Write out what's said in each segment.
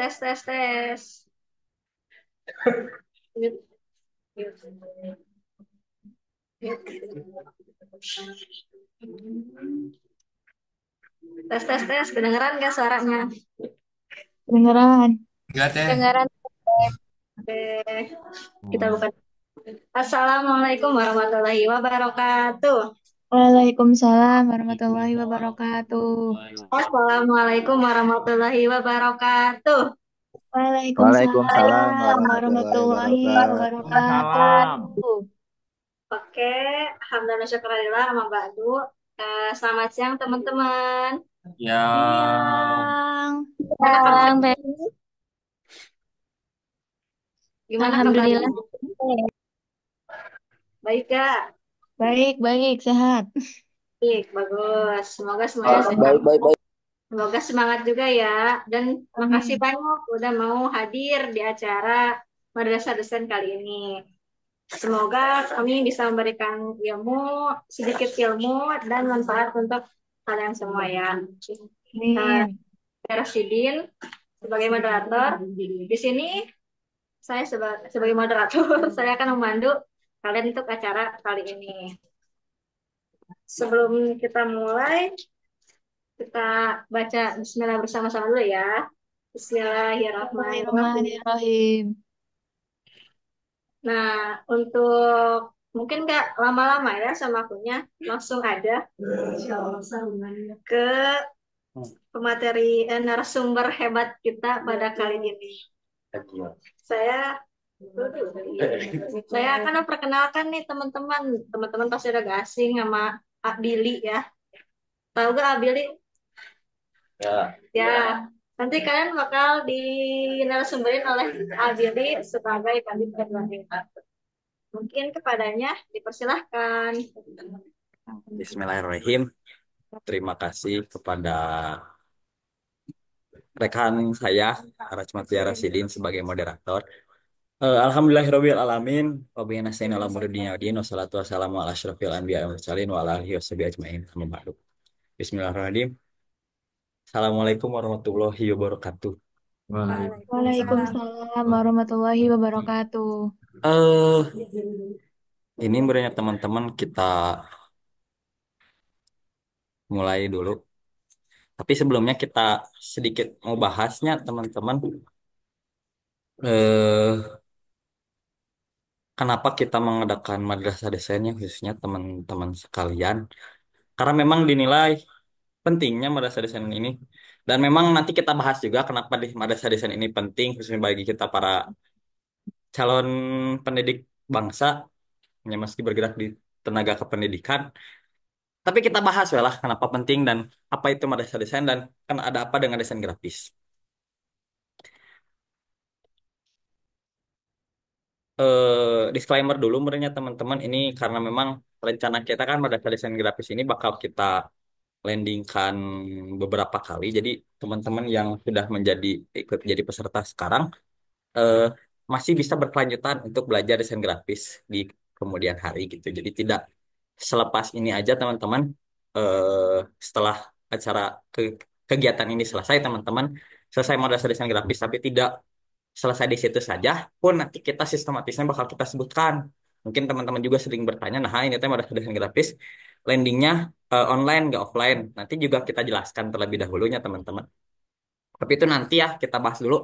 tes, tes, tes. Mute, tes, tes, tes. Kedengeran gak suaranya? Kedengeran. Enggak teh. Kedengeran. Oke, kita buka. Assalamualaikum warahmatullahi wabarakatuh. Waalaikumsalam warahmatullahi wabarakatuh. Assalamualaikum warahmatullahi wabarakatuh. Waalaikumsalam Waalaikumsalam warahmatullahi warahmatullahi wabarakatuh. wabarakatuh. Waalaikumsalam. Oke, alhamdulillah syukurillah sama Mbak Du. Selamat siang teman-teman. Ya, Siang. Gimana kabar? Siang, Teh. Gimana kabarnya? Alhamdulillah. Baik gak? Baik, baik, sehat. Baik, bagus. Semoga semuanya sehat. baik baik baik. Semoga semangat juga ya. Dan makasih Amin. banyak udah mau hadir di acara Madrasah Dosen kali ini. Semoga kami bisa memberikan sedikit ilmu dan manfaat untuk kalian semua ya. Uh, Amin. Rasidin sebagai moderator. Di sini saya sebagai moderator, saya akan memandu kalian untuk acara kali ini. Sebelum kita mulai, kita baca Bismillah bersama-sama dulu ya. Bismillahirrahmanirrahim. Bismillahirrahmanirrahim. Nah, untuk mungkin nggak lama-lama ya sama akunya, langsung ada ke pemateri narasumber hebat kita pada kali ini. Saya saya akan memperkenalkan nih teman-teman. Teman-teman pasti udah gak asing sama Abili ya. Tahu gak Abili? Ya. Ya, nanti kalian bakal narasumberin oleh Abili sebagai kandidat terbaik. Mungkin kepadanya dipersilahkan. Bismillahirrahmanirrahim. Terima kasih kepada rekan saya, Rachmatia Rasidin sebagai moderator. Alhamdulillahirabbil alamin. Wabillahi nasta'in ala umuri dunya waddin. Wassalatu wassalamu ala asyrofil anbiya'i wal mursalin wa ala alihi washabihi ajmain. Amma ba'du. Bismillahirrahmanirrahim. Assalamualaikum warahmatullahi wabarakatuh. Waalaikumsalam. Waalaikumsalam warahmatullahi wabarakatuh. Eh, ini sebenarnya teman-teman kita mulai dulu. Tapi sebelumnya kita sedikit mau bahasnya teman-teman. Eh, Kenapa kita mengadakan madrasah desainnya khususnya teman-teman sekalian? Karena memang dinilai pentingnya madrasah desain ini. Dan memang nanti kita bahas juga kenapa di madrasah desain ini penting khususnya bagi kita para calon pendidik bangsa yang meski bergerak di tenaga kependidikan. Tapi kita bahas ya lah kenapa penting dan apa itu madrasah desain dan kan ada apa dengan desain grafis. Disclaimer dulu sebenarnya teman-teman ini karena memang rencana kita kan pada desain grafis ini bakal kita landingkan beberapa kali. Jadi teman-teman yang sudah ikut jadi peserta sekarang eh, masih bisa berkelanjutan untuk belajar desain grafis di kemudian hari gitu. Jadi tidak selepas ini aja teman-teman setelah acara kegiatan ini selesai teman-teman selesai madrasah desain grafis tapi tidak selesai di situ saja pun nanti kita sistematisnya bakal kita sebutkan. Mungkin teman-teman juga sering bertanya, nah ini tema ada desain grafis, landingnya online nggak offline. Nanti juga kita jelaskan terlebih dahulunya teman-teman. Tapi itu nanti ya kita bahas dulu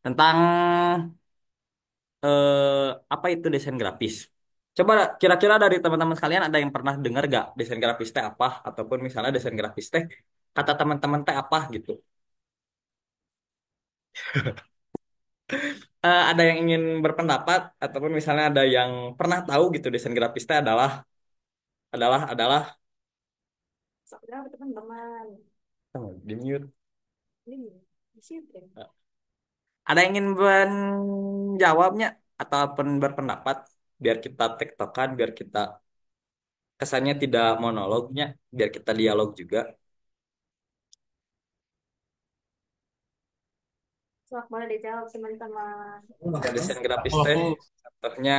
tentang apa itu desain grafis. Coba kira-kira dari teman-teman sekalian ada yang pernah dengar gak desain grafis teh apa? Ataupun misalnya desain grafis teh kata teman-teman teh apa gitu. Ada yang ingin berpendapat ataupun misalnya ada yang pernah tahu gitu desain grafis teh adalah Saudara teman-teman. di mute. Ini di situ. Ada yang ingin menjawabnya ataupun berpendapat biar kita tektokan biar kita kesannya tidak monolognya biar kita dialog juga. Sok boleh dijawab teman-teman. Desain grafis Kalau teh aku contohnya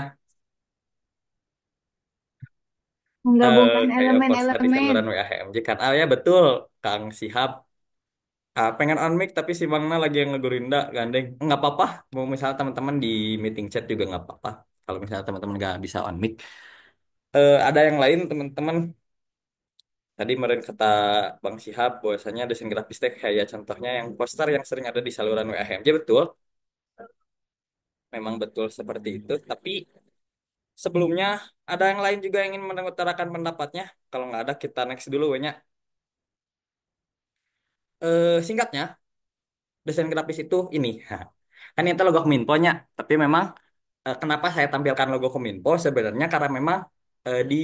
Menggabungkan kayak poster di elemen-elemen. saluran WAHMJ kan. Ah ya betul Kang Sihab. Pengen on mic tapi si Bangna lagi yang ngegurinda gandeng. Nggak apa-apa. Mau misalnya teman-teman di meeting chat juga nggak apa-apa. Kalau misalnya teman-teman nggak bisa on mic. Ada yang lain teman-teman. Tadi kemarin kata Bang Syihab bahwasanya desain grafis teh kayak contohnya yang poster yang sering ada di saluran WAHMJ betul. Memang betul seperti itu. Tapi sebelumnya ada yang lain juga yang ingin mengutarakan pendapatnya. Kalau nggak ada kita next dulu banyak. Singkatnya desain grafis itu ini. Kan itu logo Kominfo-nya. Tapi memang kenapa saya tampilkan logo Kominfo sebenarnya karena memang di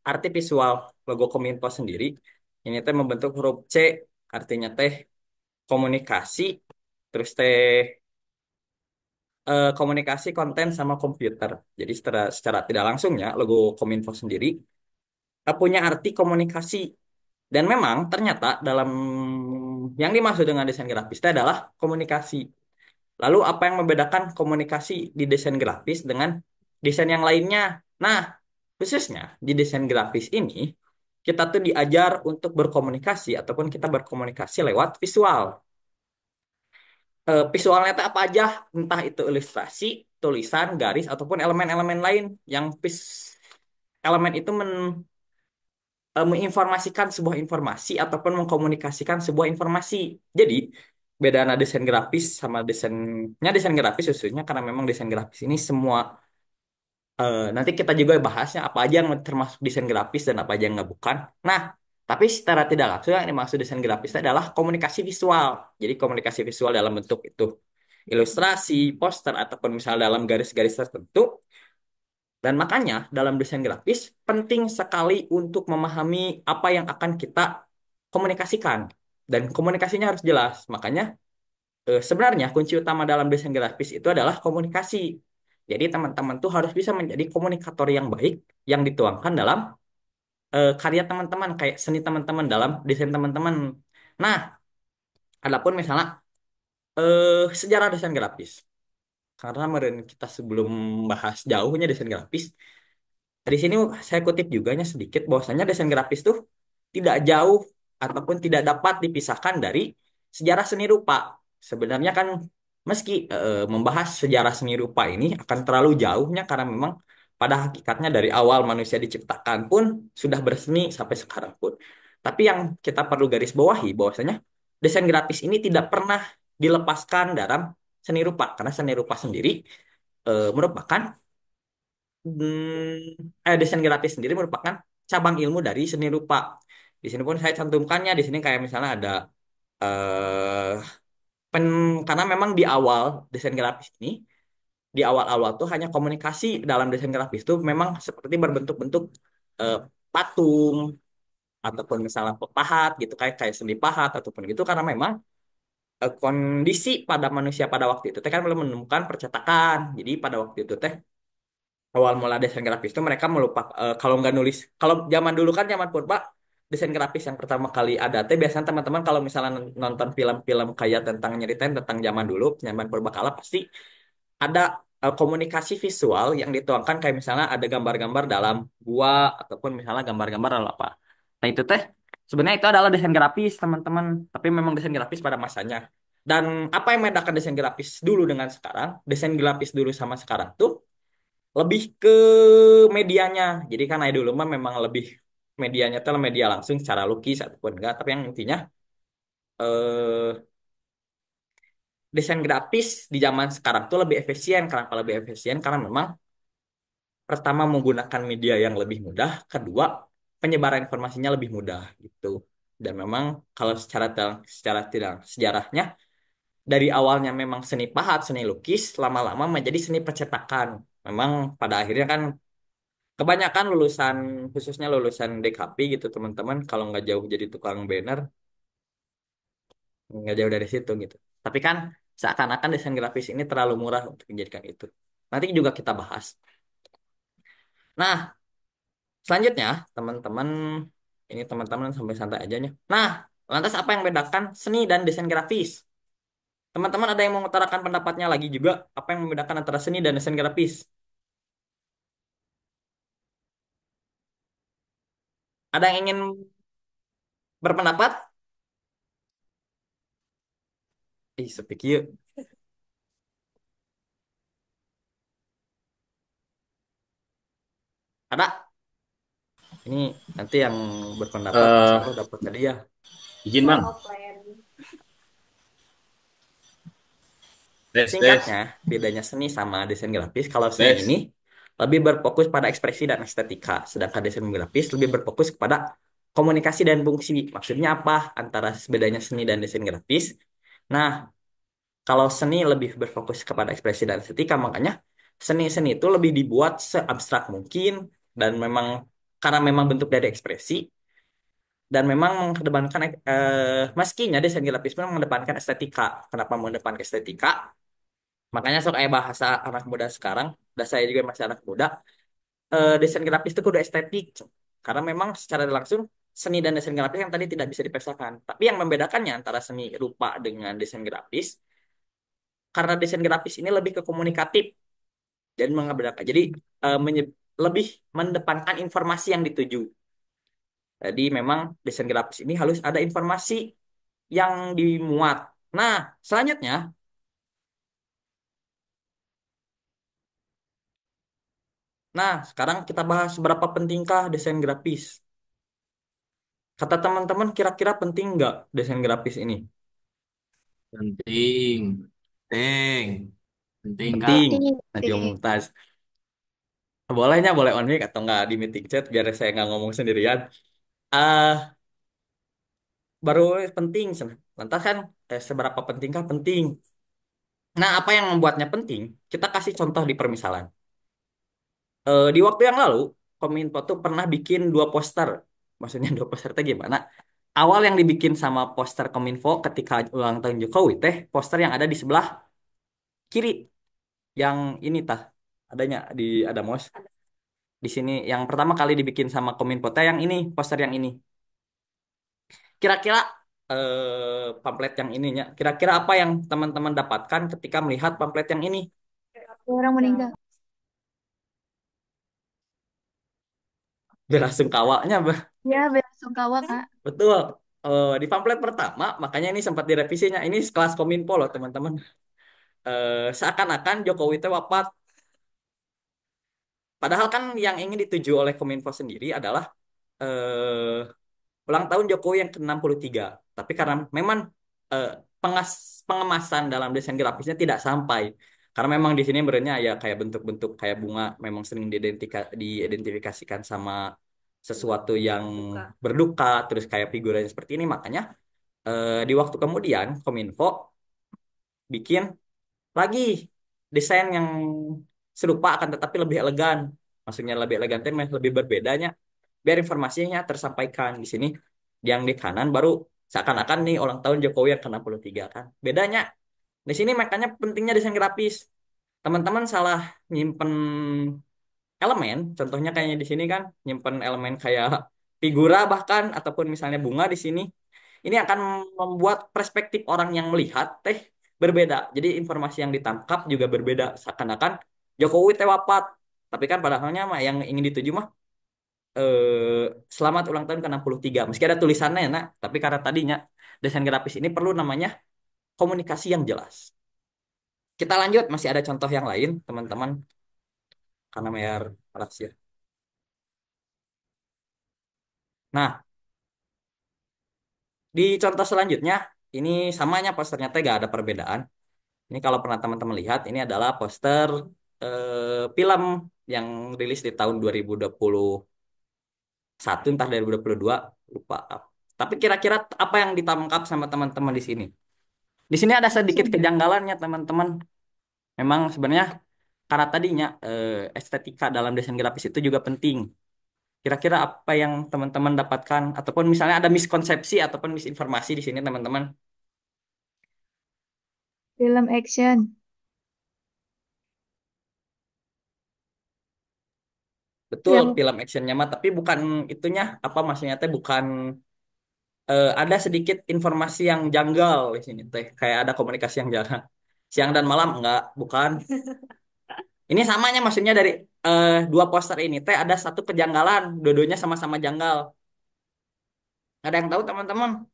arti visual logo Kominfo sendiri ini teh membentuk huruf C, artinya teh komunikasi, terus teh komunikasi konten sama komputer. Jadi secara tidak langsungnya logo Kominfo sendiri punya arti komunikasi. Dan memang ternyata dalam yang dimaksud dengan desain grafis itu adalah komunikasi. Lalu apa yang membedakan komunikasi di desain grafis dengan desain yang lainnya? Nah, khususnya di desain grafis ini, kita tuh diajar untuk berkomunikasi ataupun kita berkomunikasi lewat visual. Visualnya itu apa aja? Entah itu ilustrasi, tulisan, garis, ataupun elemen-elemen lain yang elemen itu menginformasikan sebuah informasi ataupun mengkomunikasikan sebuah informasi. Jadi, beda desain grafis sama desain grafis khususnya karena memang desain grafis ini semua nanti kita juga bahasnya apa aja yang termasuk desain grafis dan apa aja yang nggak bukan. Nah, tapi secara tidak langsung yang dimaksud desain grafis adalah komunikasi visual. Jadi komunikasi visual dalam bentuk itu ilustrasi, poster ataupun misalnya dalam garis-garis tertentu. Dan makanya dalam desain grafis penting sekali untuk memahami apa yang akan kita komunikasikan. Dan komunikasinya harus jelas. Makanya sebenarnya kunci utama dalam desain grafis itu adalah komunikasi. Jadi teman-teman tuh harus bisa menjadi komunikator yang baik yang dituangkan dalam karya teman-teman, kayak seni teman-teman dalam desain teman-teman. Nah, adapun misalnya sejarah desain grafis. Karena kemarin kita sebelum bahas jauhnya desain grafis, di sini saya kutip juganya sedikit bahwasanya desain grafis tuh tidak jauh ataupun tidak dapat dipisahkan dari sejarah seni rupa. Sebenarnya kan meski membahas sejarah seni rupa ini akan terlalu jauhnya karena memang pada hakikatnya dari awal manusia diciptakan pun sudah berseni sampai sekarang pun. Tapi yang kita perlu garis bawahi bahwasanya desain grafis ini tidak pernah dilepaskan dalam seni rupa karena seni rupa sendiri merupakan desain grafis sendiri merupakan cabang ilmu dari seni rupa. Di sini pun saya cantumkannya di sini kayak misalnya ada eh karena memang di awal desain grafis ini di awal-awal tuh hanya komunikasi dalam desain grafis tuh memang seperti berbentuk-bentuk eh, patung ataupun misalnya pahat gitu kayak kayak seni pahat ataupun gitu karena memang kondisi pada manusia pada waktu itu teh kan belum menemukan percetakan. Jadi pada waktu itu teh awal mula desain grafis itu mereka melupak kalau nggak nulis kalau zaman dulu kan zaman purba desain grafis yang pertama kali ada teh biasanya teman-teman kalau misalnya nonton film-film kayak tentang nyeritain tentang zaman dulu zaman purbakala pasti ada komunikasi visual yang dituangkan kayak misalnya ada gambar-gambar dalam gua ataupun misalnya gambar-gambar dalam apa. Nah itu teh sebenarnya itu adalah desain grafis teman-teman tapi memang desain grafis pada masanya. Dan apa yang membedakan desain grafis dulu dengan sekarang desain grafis dulu sama sekarang tuh lebih ke medianya. Jadi kan dulu mah memang lebih medianya tuh media langsung secara lukis ataupun enggak. Tapi yang intinya eh, desain grafis di zaman sekarang tuh lebih efisien. Kenapa lebih efisien? Karena memang pertama menggunakan media yang lebih mudah, kedua penyebaran informasinya lebih mudah gitu. Dan memang kalau secara tidak sejarahnya dari awalnya memang seni pahat, seni lukis, lama-lama menjadi seni percetakan. Memang pada akhirnya kan kebanyakan lulusan, khususnya lulusan DKP gitu teman-teman, kalau nggak jauh jadi tukang banner, nggak jauh dari situ gitu. Tapi kan seakan-akan desain grafis ini terlalu murah untuk dijadikan itu. Nanti juga kita bahas. Nah, selanjutnya teman-teman, ini teman-teman sampai santai aja nih. Nah, lantas apa yang membedakan seni dan desain grafis? Teman-teman ada yang mengutarakan pendapatnya lagi juga, apa yang membedakan antara seni dan desain grafis? Ada yang ingin berpendapat? Ih, sepikir. Ada. Ini nanti yang berpendapat Insya eh Allah dapat tadi ya. izin Part bang, of plan. tes Singkatnya, tes bedanya seni sama desain grafis. Kalau seni ini tes. lebih berfokus pada ekspresi dan estetika, sedangkan desain grafis lebih berfokus kepada komunikasi dan fungsi. Maksudnya apa antara bedanya seni dan desain grafis? Nah, kalau seni lebih berfokus kepada ekspresi dan estetika, makanya seni-seni itu lebih dibuat seabstrak mungkin dan memang karena memang bentuk dari ekspresi dan memang mengedepankan meskinya desain grafis memang mengedepankan estetika. Kenapa mengedepankan estetika? Makanya sok kayak bahasa anak muda sekarang, dan saya juga masih anak muda, desain grafis itu kudu estetik. Karena memang secara langsung seni dan desain grafis yang tadi tidak bisa dipisahkan. Tapi yang membedakannya antara seni rupa dengan desain grafis, karena desain grafis ini lebih ke komunikatif dan mengebedakan. Jadi lebih mendepankan informasi yang dituju. Jadi memang desain grafis ini harus ada informasi yang dimuat. Nah, selanjutnya, nah sekarang kita bahas seberapa pentingkah desain grafis. Kata teman-teman, kira-kira penting nggak desain grafis ini? Penting, penting, penting kak. Penting. Penting, Najwa penting. Mumtaz. Bolehnya boleh on mic atau nggak di meeting chat biar saya nggak ngomong sendirian. Ah, baru penting. Lantas kan seberapa pentingkah penting? Nah, apa yang membuatnya penting? Kita kasih contoh di permisalan. Di waktu yang lalu, Kominfo tuh pernah bikin dua poster. Maksudnya dua poster teh gimana? Awal yang dibikin sama poster Kominfo ketika ulang tahun Jokowi teh, poster yang ada di sebelah kiri, yang ini tah adanya di ada mouse di sini yang pertama kali dibikin sama Kominfo teh yang ini, poster yang ini. Kira-kira pamflet yang ininya, kira-kira apa yang teman-teman dapatkan ketika melihat pamflet yang ini? Orang meninggal. Bela sungkawanya, Ya, bela sungkawa, Kak. betul. Di pamflet pertama, makanya ini sempat direvisinya. Ini kelas Kominfo loh, teman-teman. Seakan-akan Jokowi itu wafat. Padahal kan yang ingin dituju oleh Kominfo sendiri adalah ulang tahun Jokowi yang ke-63. Tapi karena memang eh, pengemasan dalam desain grafisnya tidak sampai. Karena memang di sini sebenarnya ya kayak bentuk-bentuk kayak bunga memang sering diidentifikasikan sama sesuatu yang berduka, terus kayak figuranya seperti ini. Makanya di waktu kemudian Kominfo bikin lagi desain yang serupa akan tetapi lebih elegan. Maksudnya lebih elegan, tapi lebih berbedanya biar informasinya tersampaikan di sini. Yang di kanan baru seakan-akan nih ulang tahun Jokowi yang ke-63 kan. Bedanya di sini makanya pentingnya desain grafis. Teman-teman salah nyimpen elemen, contohnya kayaknya di sini kan nyimpen elemen kayak figura bahkan ataupun misalnya bunga di sini. Ini akan membuat perspektif orang yang melihat teh berbeda. Jadi informasi yang ditangkap juga berbeda. Seakan-akan Jokowi teh wafat. Tapi kan padahalnya mah yang ingin dituju mah selamat ulang tahun ke-63. Meski ada tulisannya ya, nak, tapi karena tadinya desain grafis ini perlu namanya komunikasi yang jelas. Kita lanjut, masih ada contoh yang lain, teman-teman, karena mayar rahasia. Nah, di contoh selanjutnya, ini samanya posternya teh gak ada perbedaan. Ini kalau pernah teman-teman lihat, ini adalah poster film yang rilis di tahun 2021, entah 2022, lupa. Tapi kira-kira apa yang ditangkap sama teman-teman di sini? Di sini ada sedikit Action. kejanggalannya, teman-teman. Memang sebenarnya karena tadinya estetika dalam desain grafis itu juga penting. Kira-kira apa yang teman-teman dapatkan ataupun misalnya ada miskonsepsi ataupun misinformasi di sini, teman-teman? Film action. Betul, Yang film actionnya mah, tapi bukan itunya. Apa maksudnya teh bukan ada sedikit informasi yang janggal di sini teh. Kayak ada komunikasi yang janggal. Siang dan malam enggak, bukan. Ini samanya maksudnya dari dua poster ini teh ada satu kejanggalan, dua-duanya sama-sama janggal. Ada yang tahu teman-teman?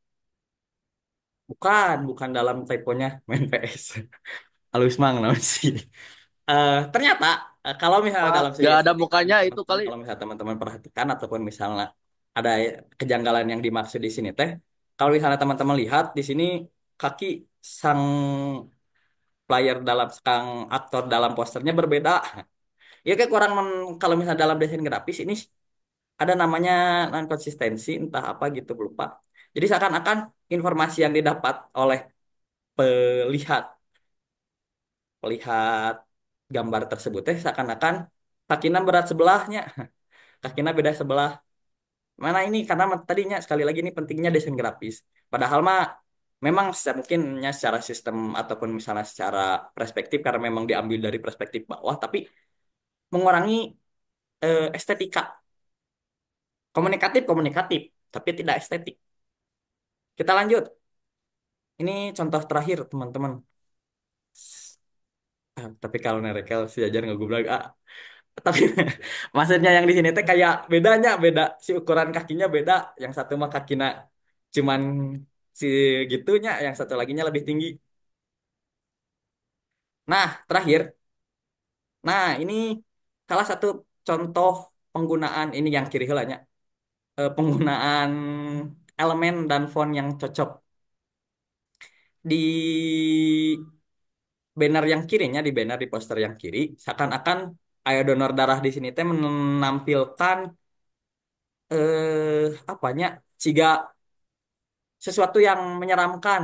bukan dalam typonya main PS. Halus mang naon sih. Ternyata kalau misalnya dalam segi Gak ada estetika mukanya itu teman-teman kali. kalau misalnya teman-teman perhatikan ataupun misalnya ada kejanggalan yang dimaksud di sini teh, kalau misalnya teman-teman lihat di sini kaki sang player dalam sang aktor dalam posternya berbeda. Ya kayak kurang kalau misalnya dalam desain grafis ini ada namanya non konsistensi entah apa gitu lupa. Jadi seakan-akan informasi yang didapat oleh pelihat pelihat gambar tersebut teh seakan-akan kakinya berat sebelahnya, kakinya beda sebelah. Mana ini karena tadinya sekali lagi ini pentingnya desain grafis. Padahal mah memang mungkinnya secara sistem ataupun misalnya secara perspektif karena memang diambil dari perspektif bawah, tapi mengurangi estetika. Komunikatif komunikatif, tapi tidak estetik. Kita lanjut. Ini contoh terakhir teman-teman. Tapi kalau nerekel si Jajar nggak goblok. Tapi maksudnya yang di sini teh kayak beda si ukuran kakinya beda. Yang satu mah kakinya cuman si gitunya, yang satu laginya lebih tinggi. Nah, terakhir. Nah, ini salah satu contoh penggunaan ini yang kiri helanya. Penggunaan elemen dan font yang cocok di banner yang kirinya, di banner di poster yang kiri seakan-akan ayo donor darah di sini teh menampilkan apanya jika sesuatu yang menyeramkan.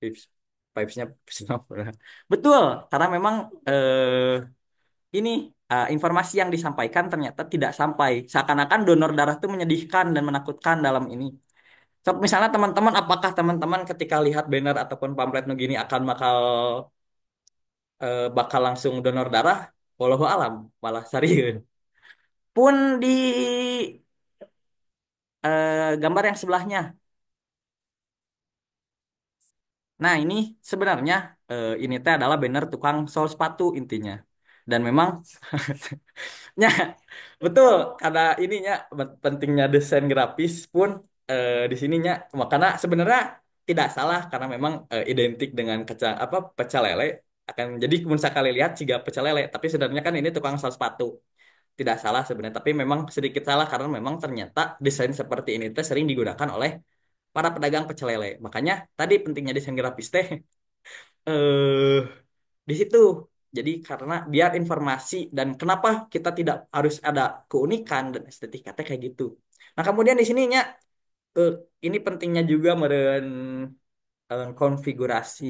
Vibes vibesnya betul karena memang ini informasi yang disampaikan ternyata tidak sampai, seakan-akan donor darah itu menyedihkan dan menakutkan dalam ini. So, misalnya teman-teman, apakah teman-teman ketika lihat banner ataupun pamflet begini akan bakal langsung donor darah? Wallahu alam, malah serius. Pun di gambar yang sebelahnya. Nah, ini sebenarnya ini teh adalah banner tukang sol sepatu intinya. Dan memang ya betul karena ininya pentingnya desain grafis pun di sininya makanya sebenarnya tidak salah karena memang identik dengan apa pecel lele akan jadi sekali lihat jika pecel lele tapi sebenarnya kan ini tukang sol sepatu tidak salah sebenarnya tapi memang sedikit salah karena memang ternyata desain seperti ini teh sering digunakan oleh para pedagang pecel lele makanya tadi pentingnya desain grafis teh eh di situ. Jadi karena biar informasi dan kenapa kita tidak harus ada keunikan dan estetika teh kayak gitu. Nah, kemudian di sininya eh, ini pentingnya juga meren konfigurasi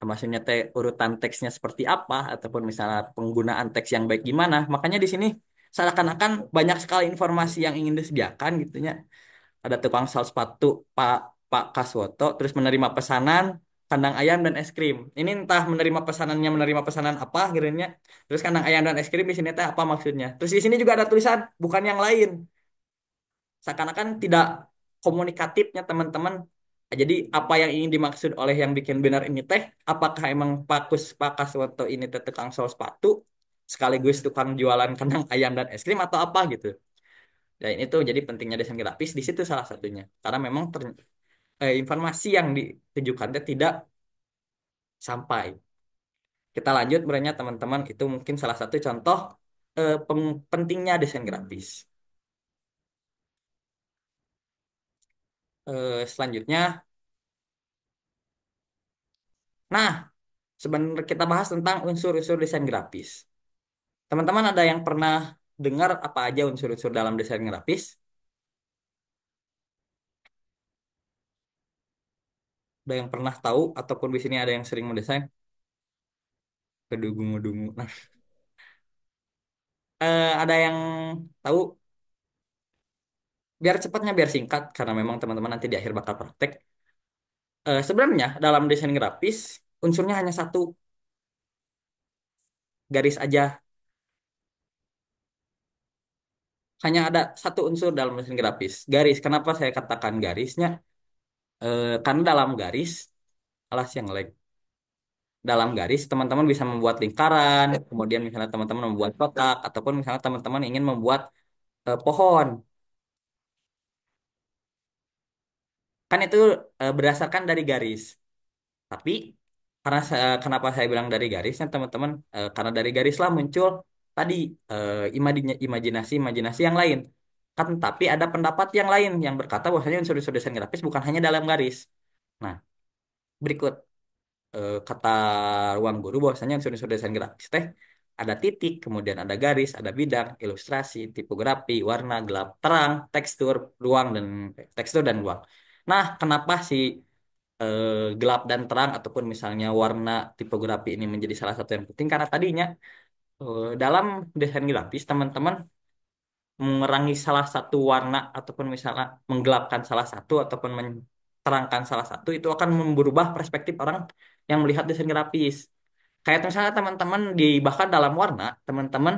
maksudnya teh urutan teksnya seperti apa ataupun misalnya penggunaan teks yang baik gimana. Makanya di sini seakan-akan banyak sekali informasi yang ingin disediakan gitunya. Ada tukang sal sepatu Pak Pak Kaswoto terus menerima pesanan kandang ayam dan es krim. Ini entah menerima pesanan apa akhirnya. Terus kandang ayam dan es krim di sini teh apa maksudnya? Terus di sini juga ada tulisan bukan yang lain. Seakan-akan tidak komunikatifnya teman-teman. Jadi apa yang ingin dimaksud oleh yang bikin benar ini teh? Apakah emang Pak Kaswoto ini teh tukang sol sepatu sekaligus tukang jualan kandang ayam dan es krim atau apa gitu? Dan itu jadi pentingnya desain grafis di situ salah satunya. Karena memang informasi yang ditujukan teh tidak sampai. Kita lanjut beranya teman-teman itu mungkin salah satu contoh pentingnya desain grafis. Selanjutnya, nah sebenarnya kita bahas tentang unsur-unsur desain grafis. Teman-teman ada yang pernah dengar apa aja unsur-unsur dalam desain grafis? Ada yang pernah tahu ataupun di sini ada yang sering mendesain? Kedungu-dungu. Nah, ada yang tahu biar cepatnya biar singkat karena memang teman-teman nanti di akhir bakal praktek. Sebenarnya dalam desain grafis unsurnya hanya satu, garis aja. Hanya ada satu unsur dalam desain grafis, garis. Kenapa saya katakan garisnya? Karena dalam garis, alas yang lag. Dalam garis teman-teman bisa membuat lingkaran, kemudian misalnya teman-teman membuat kotak, ataupun misalnya teman-teman ingin membuat pohon. Kan itu berdasarkan dari garis. Tapi kenapa saya bilang dari garisnya teman-teman? Karena dari garislah muncul tadi imajinasi-imajinasi yang lain. Kan tapi ada pendapat yang lain yang berkata bahwasanya unsur-unsur desain grafis bukan hanya dalam garis. Nah, berikut kata ruang guru bahwasanya unsur-unsur desain grafis teh ada titik, kemudian ada garis, ada bidang, ilustrasi, tipografi, warna, gelap, terang, tekstur dan ruang. Nah, kenapa sih gelap dan terang ataupun misalnya warna tipografi ini menjadi salah satu yang penting? Karena tadinya dalam desain grafis teman-teman mengurangi salah satu warna ataupun misalnya menggelapkan salah satu ataupun menterangkan salah satu itu akan merubah perspektif orang yang melihat desain grafis. Kayak misalnya teman-teman di bahkan dalam warna, teman-teman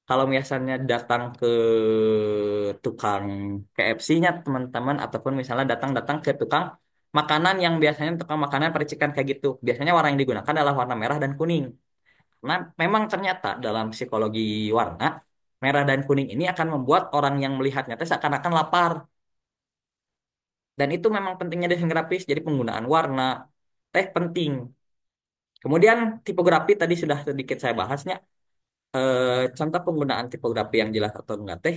kalau misalnya datang ke tukang KFC-nya teman-teman ataupun misalnya datang-datang ke tukang makanan yang biasanya tukang makanan percikan kayak gitu. Biasanya warna yang digunakan adalah warna merah dan kuning. Nah, memang ternyata dalam psikologi warna, merah dan kuning ini akan membuat orang yang melihatnya teh seakan-akan lapar. Dan itu memang pentingnya desain grafis. Jadi penggunaan warna teh penting. Kemudian tipografi tadi sudah sedikit saya bahasnya. Contoh penggunaan tipografi yang jelas atau enggak teh.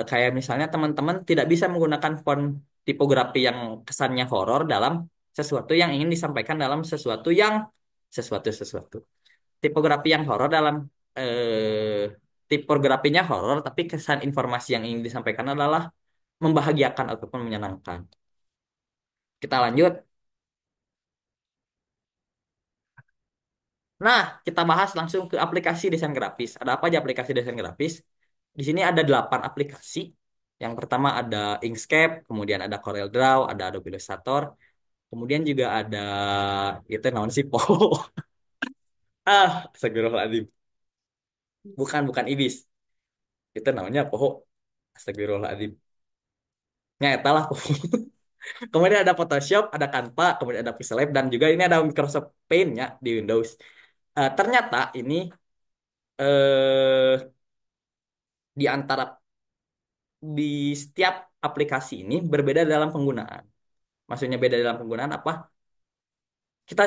Kayak misalnya teman-teman tidak bisa menggunakan font tipografi yang kesannya horor dalam sesuatu yang ingin disampaikan dalam sesuatu. Tipografi yang horor dalam tipografinya horor, tapi kesan informasi yang ingin disampaikan adalah membahagiakan ataupun menyenangkan. Kita lanjut. Nah, kita bahas langsung ke aplikasi desain grafis. Ada apa aja aplikasi desain grafis? Di sini ada 8 aplikasi. Yang pertama ada Inkscape, kemudian ada CorelDRAW, ada Adobe Illustrator, kemudian juga ada itu naon sih Po. Astagfirullahaladzim. Bukan Ibis. Itu namanya Poho. Astagfirullahaladzim. Nyata lah Poho. Kemudian ada Photoshop, ada Canva, kemudian ada Pixellab, dan juga ini ada Microsoft Paint ya di Windows. Ternyata ini eh, di antara di setiap aplikasi ini berbeda dalam penggunaan. Maksudnya beda dalam penggunaan apa? Kita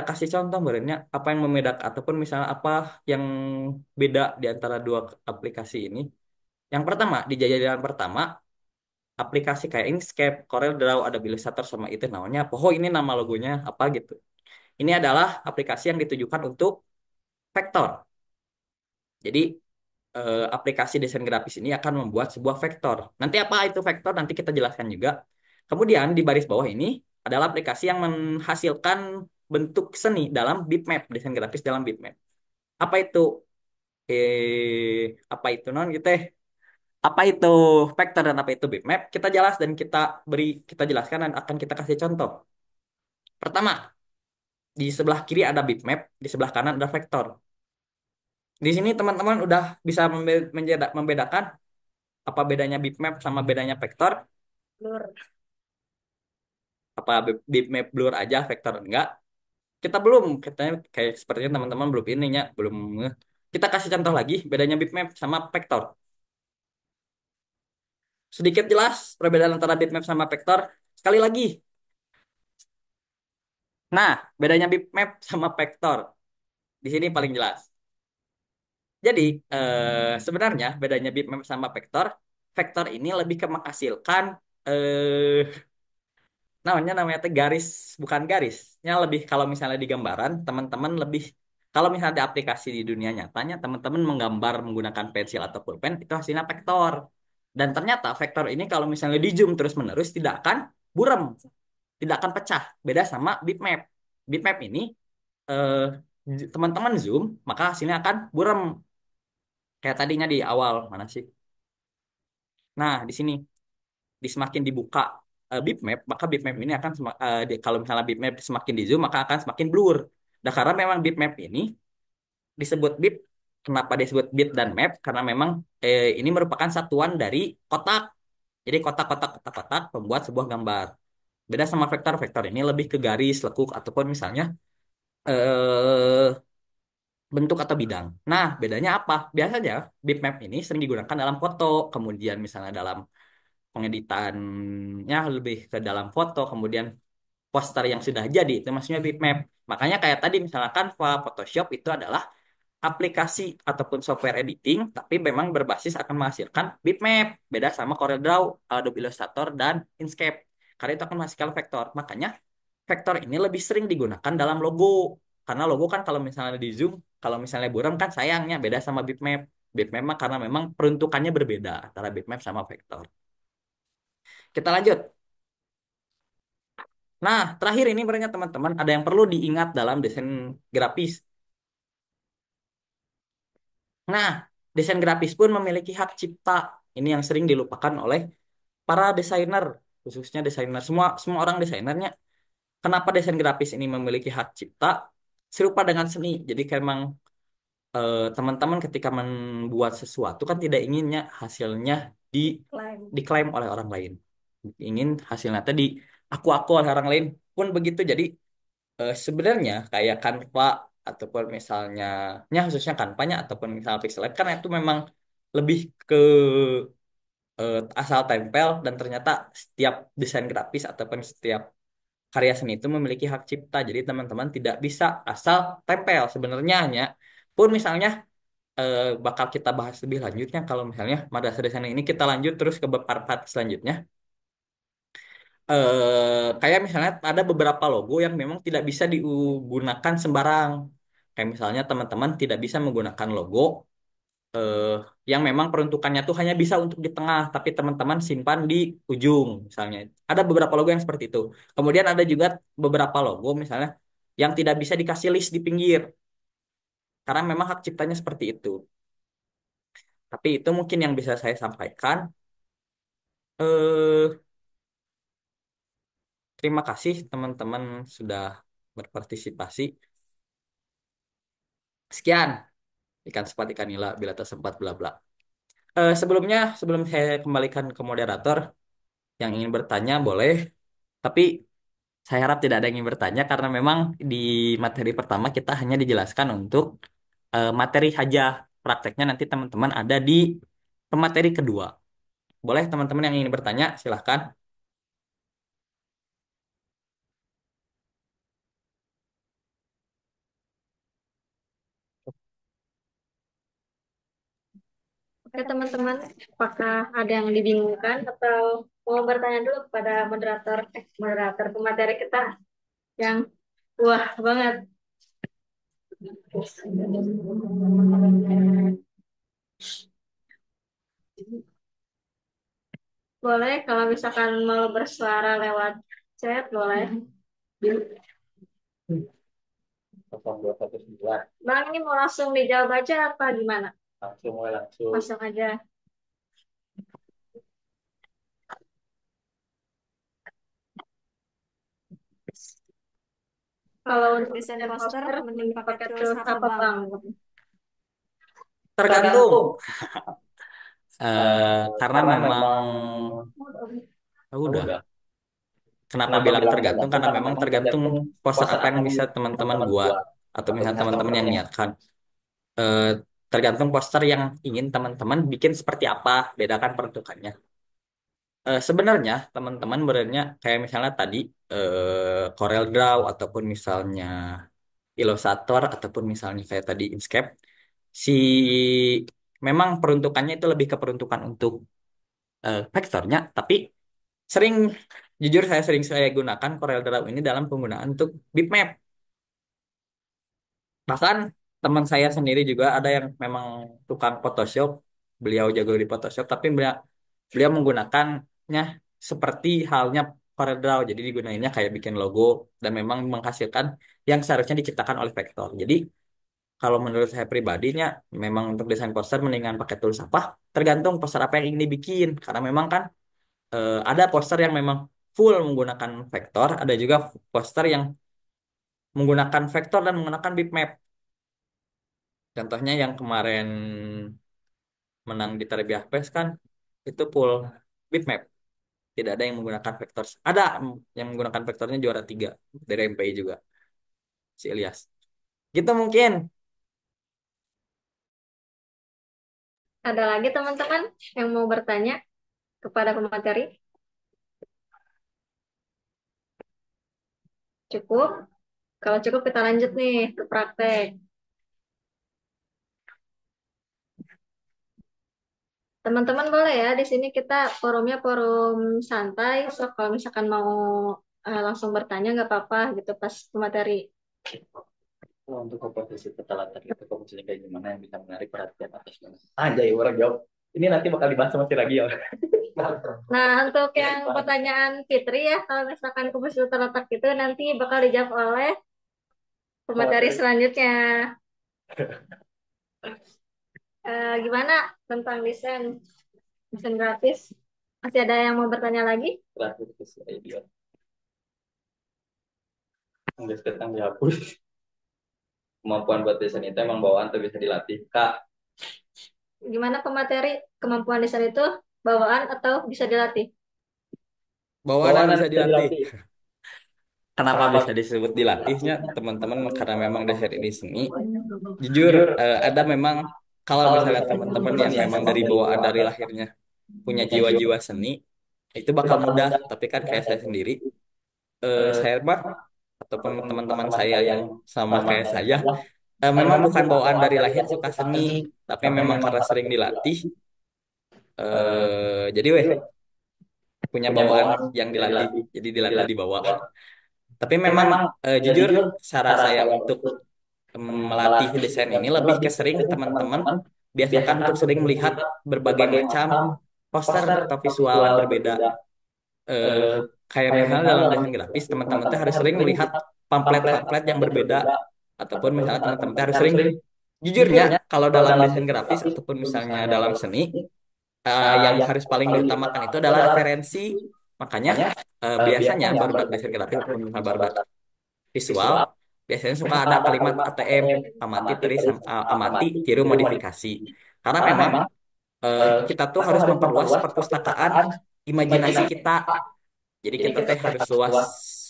kasih contoh sebenarnya apa yang membedakan ataupun misalnya apa yang beda di antara dua aplikasi ini. Yang pertama, di jajaran pertama, aplikasi kayak Inkscape, CorelDRAW, Adobe Illustrator sama itu namanya. Oh, ini nama logonya apa gitu. Ini adalah aplikasi yang ditujukan untuk vektor. Jadi aplikasi desain grafis ini akan membuat sebuah vektor. Nanti apa itu vektor? Nanti kita jelaskan juga. Kemudian di baris bawah ini adalah aplikasi yang menghasilkan bentuk seni dalam bitmap, desain grafis dalam bitmap. Apa itu? Apa itu non gitu ya? Apa itu vektor dan apa itu bitmap? Kita jelas dan kita jelaskan dan akan kita kasih contoh. Pertama, di sebelah kiri ada bitmap, di sebelah kanan ada vektor. Di sini teman-teman udah bisa membedakan apa bedanya bitmap sama bedanya vektor? Blur. Apa bitmap blur aja, vektor enggak? Kita belum, katanya kayak sepertinya teman-teman belum ininya, belum kita kasih contoh lagi bedanya bitmap sama vektor. Sedikit jelas perbedaan antara bitmap sama vektor. Sekali lagi. Nah, bedanya bitmap sama vektor. Di sini paling jelas. Jadi, sebenarnya bedanya bitmap sama vektor, vektor ini lebih ke menghasilkan namanya teh garis, bukan garisnya lebih kalau misalnya di gambaran teman-teman lebih kalau misalnya ada aplikasi di dunia nyatanya teman-teman menggambar menggunakan pensil atau pulpen itu hasilnya vektor dan ternyata vektor ini kalau misalnya di zoom terus menerus tidak akan buram, tidak akan pecah, beda sama bitmap. Bitmap ini eh, teman-teman zoom maka hasilnya akan buram kayak tadinya di awal mana sih. Nah di sini di semakin dibuka bitmap, maka bitmap ini akan kalau misalnya bitmap semakin di zoom, maka akan semakin blur. Nah, karena memang bitmap ini disebut bit, kenapa disebut bit dan map? Karena memang ini merupakan satuan dari kotak. Jadi kotak-kotak membuat sebuah gambar. Beda sama vektor, vektor ini lebih ke garis, lekuk, ataupun misalnya eh, bentuk atau bidang. Nah, bedanya apa? Biasanya bitmap ini sering digunakan dalam foto, kemudian misalnya dalam pengeditannya lebih ke dalam foto, kemudian poster yang sudah jadi itu maksudnya bitmap. Makanya kayak tadi misalnya Canva, Photoshop itu adalah aplikasi ataupun software editing, tapi memang berbasis akan menghasilkan bitmap. Beda sama CorelDRAW, Adobe Illustrator, dan Inkscape. Karena itu akan menghasilkan vektor. Makanya vektor ini lebih sering digunakan dalam logo. Karena logo kan kalau misalnya di Zoom, kalau misalnya buram kan sayangnya beda sama bitmap. Bitmap mah karena memang peruntukannya berbeda antara bitmap sama vektor. Kita lanjut. Nah, terakhir ini sebenarnya teman-teman ada yang perlu diingat dalam desain grafis. Nah, desain grafis pun memiliki hak cipta. Ini yang sering dilupakan oleh para desainer, khususnya desainer semua semua orang desainernya. Kenapa desain grafis ini memiliki hak cipta? Serupa dengan seni. Jadi kayak emang teman-teman ketika membuat sesuatu kan tidak inginnya hasilnya di diklaim oleh orang lain. Ingin hasilnya tadi aku oleh orang lain pun begitu. Jadi sebenarnya kayak Canva ataupun misalnya khususnya Canva-nya ataupun misalnya Pixelate kan itu memang lebih ke asal tempel dan ternyata setiap desain grafis ataupun setiap karya seni itu memiliki hak cipta. Jadi teman-teman tidak bisa asal tempel sebenarnya hanya pun misalnya bakal kita bahas lebih lanjutnya kalau misalnya madrasah desain ini kita lanjut terus ke part-part selanjutnya. Kayak misalnya ada beberapa logo yang memang tidak bisa digunakan sembarang. Kayak misalnya teman-teman tidak bisa menggunakan logo eh, yang memang peruntukannya tuh hanya bisa untuk di tengah, tapi teman-teman simpan di ujung misalnya. Ada beberapa logo yang seperti itu. Kemudian ada juga beberapa logo misalnya yang tidak bisa dikasih list di pinggir, karena memang hak ciptanya seperti itu. Tapi itu mungkin yang bisa saya sampaikan. Eh, Terima kasih teman-teman sudah berpartisipasi. Sekian, ikan sepat ikan nila bila tersempat bla bla. Sebelumnya, sebelum saya kembalikan ke moderator, yang ingin bertanya boleh, tapi saya harap tidak ada yang ingin bertanya karena memang di materi pertama kita hanya dijelaskan untuk materi saja. Prakteknya nanti teman-teman ada di pemateri kedua. Boleh teman-teman yang ingin bertanya, silahkan. Oke teman-teman, apakah ada yang dibingungkan atau mau bertanya dulu kepada moderator pemateri kita yang wah banget. Boleh kalau misalkan mau bersuara lewat chat boleh. 0219. Bang ini mau langsung dijawab aja apa gimana? Langsung mulai langsung. Langsung aja. Kalau untuk desain poster mending pakai tools apa Bang? Tergantung. Karena memang udah. Kenapa bilang tergantung? Karena memang tergantung poster apa yang bisa teman-teman buat atau misalnya teman-teman yang niatkan. Eh, Tergantung poster yang ingin teman-teman bikin seperti apa, bedakan peruntukannya. Sebenarnya teman-teman berarti kayak misalnya tadi CorelDRAW ataupun misalnya Illustrator ataupun misalnya kayak tadi Inkscape, si memang peruntukannya itu lebih ke peruntukan untuk vektornya, tapi sering jujur saya sering saya gunakan CorelDRAW ini dalam penggunaan untuk bitmap. Bahkan teman saya sendiri juga ada yang memang tukang Photoshop, beliau jago di Photoshop, tapi beliau menggunakannya seperti halnya CorelDRAW, jadi digunainnya kayak bikin logo dan memang menghasilkan yang seharusnya diciptakan oleh vektor. Jadi kalau menurut saya pribadinya, memang untuk desain poster mendingan pakai tools apa? Tergantung poster apa yang ingin dibikin, karena memang kan ada poster yang memang full menggunakan vektor, ada juga poster yang menggunakan vektor dan menggunakan bitmap. Contohnya yang kemarin menang di Terbiah Fest kan itu full bitmap. Tidak ada yang menggunakan vektor. Ada yang menggunakan vektornya juara 3 dari MPI juga, si Ilyas. Gitu mungkin. Ada lagi teman-teman yang mau bertanya? kepada pemateri? Cukup? Kalau cukup kita lanjut nih ke praktek. Teman-teman boleh ya, di sini kita forumnya forum santai. So, kalau misalkan mau langsung bertanya nggak apa-apa gitu pas pemateri. Kalau untuk komposisi ketelatan itu komposisinya kayak gimana yang bisa menarik perhatian atas mana? Aja ya orang jawab. Ini nanti bakal dibahas sama si Ragi ya. Nah, untuk yang pertanyaan Fitri ya, kalau misalkan komposisi terletak itu nanti bakal dijawab oleh pemateri selanjutnya. Gimana tentang desain desain grafis? Masih ada yang mau bertanya lagi? Terakhir itu si idiot. Nggak sekarang dihapus. Kemampuan buat desain itu emang bawaan tuh bisa dilatih. Kak, Gimana pemateri? Kemampuan desain itu bawaan atau bisa dilatih? bawaan bisa dilatih. Kenapa bisa disebut dilatihnya teman-teman? Karena memang dasar ini seni. Jujur, ada memang kalau misalnya teman-teman yang memang dari bawaan dari lahirnya punya jiwa-jiwa seni, itu bakal mudah. Tapi kan kayak saya sendiri, saya mah ataupun teman-teman saya yang sama kayak saya, memang bukan bawaan dari lahir suka seni, tapi memang karena sering dilatih, jadi weh punya bawaan yang dilatih, jadi dilatih di bawah. Tapi memang jujur, cara saya untuk melatih desain ini lebih ke sering teman-teman biasakan untuk sering melihat berbagai macam poster atau visual yang berbeda. Eh, Kayak misalnya dalam desain grafis, teman-teman tuh harus sering melihat pamflet-pamflet yang berbeda, ataupun misalnya teman-teman tuh harus sering, jujurnya kalau dalam desain grafis ataupun misalnya dalam seni, yang harus paling diutamakan itu adalah referensi. Makanya biasanya barudak desain grafis ataupun misalnya barudak visual biasanya suka ada kalimat ATM, amati tulis, amati tiru modifikasi. Karena memang kita tuh harus memperluas perpustakaan imajinasi kita. Jadi kita teh harus luas